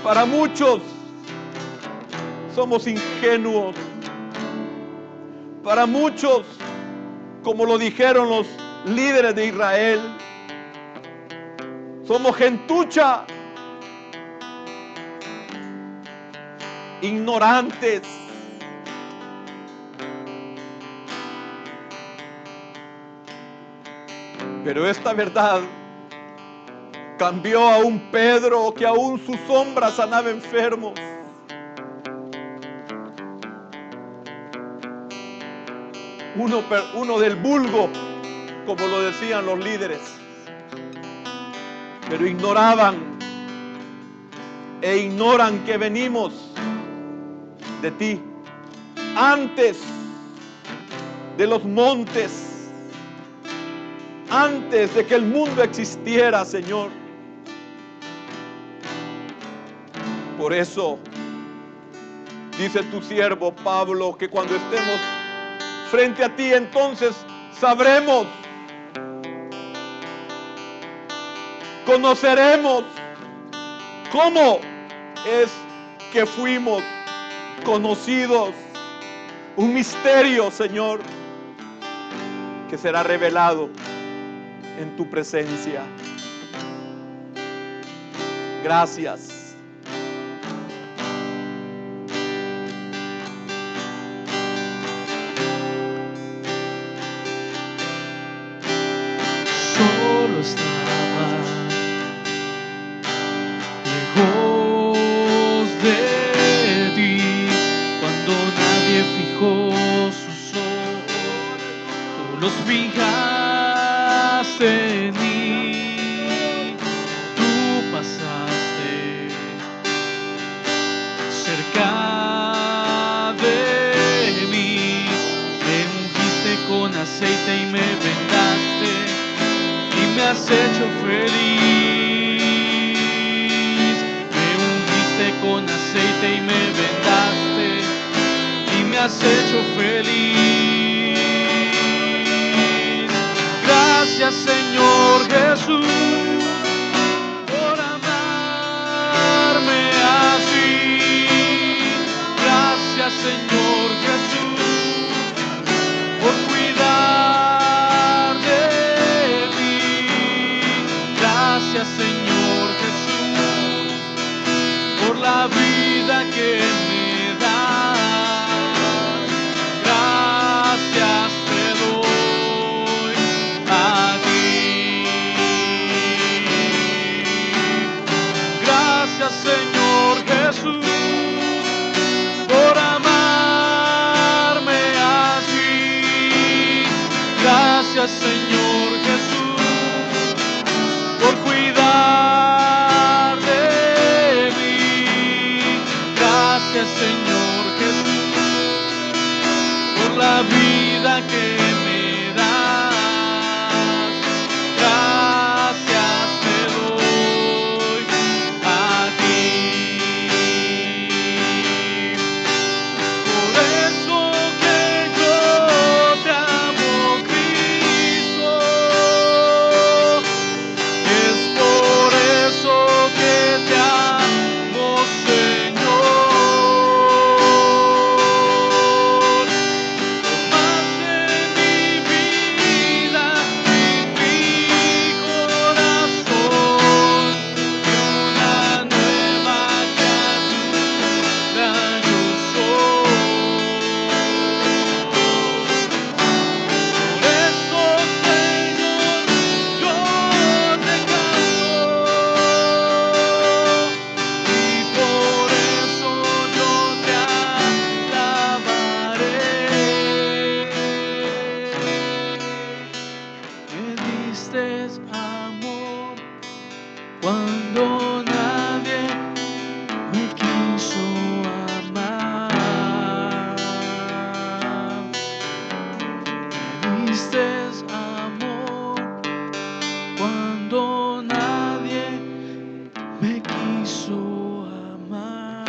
Para muchos, somos ingenuos. Para muchos, como lo dijeron los líderes de Israel, somos gentucha, ignorantes. Pero esta verdad cambió a un Pedro que aún sus sombras sanaba enfermos. Uno del vulgo, como lo decían los líderes. Pero ignoraban e ignoran que venimos de ti antes de los montes. Antes de que el mundo existiera, Señor. Por eso, dice tu siervo Pablo, que cuando estemos frente a ti, entonces sabremos, conoceremos cómo es que fuimos conocidos. Un misterio, Señor, que será revelado en tu presencia. Gracias.
Solo estaba lejos de ti cuando nadie fijó sus ojos. Tú los fijaste en mí, tú pasaste cerca de mí, me ungiste con aceite y me vendaste y me has hecho feliz. Me ungiste con aceite y me vendaste y me has hecho feliz. Gracias, Señor Jesús, por amarme así. Gracias, Señor Jesús, por cuidar de mí. Gracias, Señor Jesús, diste amor cuando nadie me quiso amar. Me diste amor cuando nadie me quiso amar.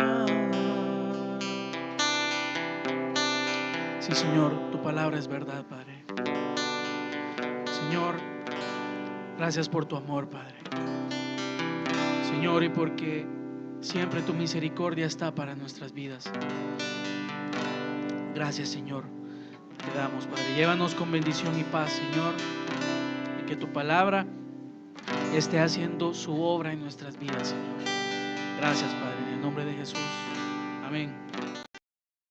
Sí, Señor, tu palabra es verdad, Padre. Señor, gracias por tu amor, Padre. Señor, y porque siempre tu misericordia está para nuestras vidas. Gracias, Señor. Te damos, Padre. Llévanos con bendición y paz, Señor, y que tu palabra esté haciendo su obra en nuestras vidas, Señor. Gracias, Padre, en el nombre de Jesús. Amén.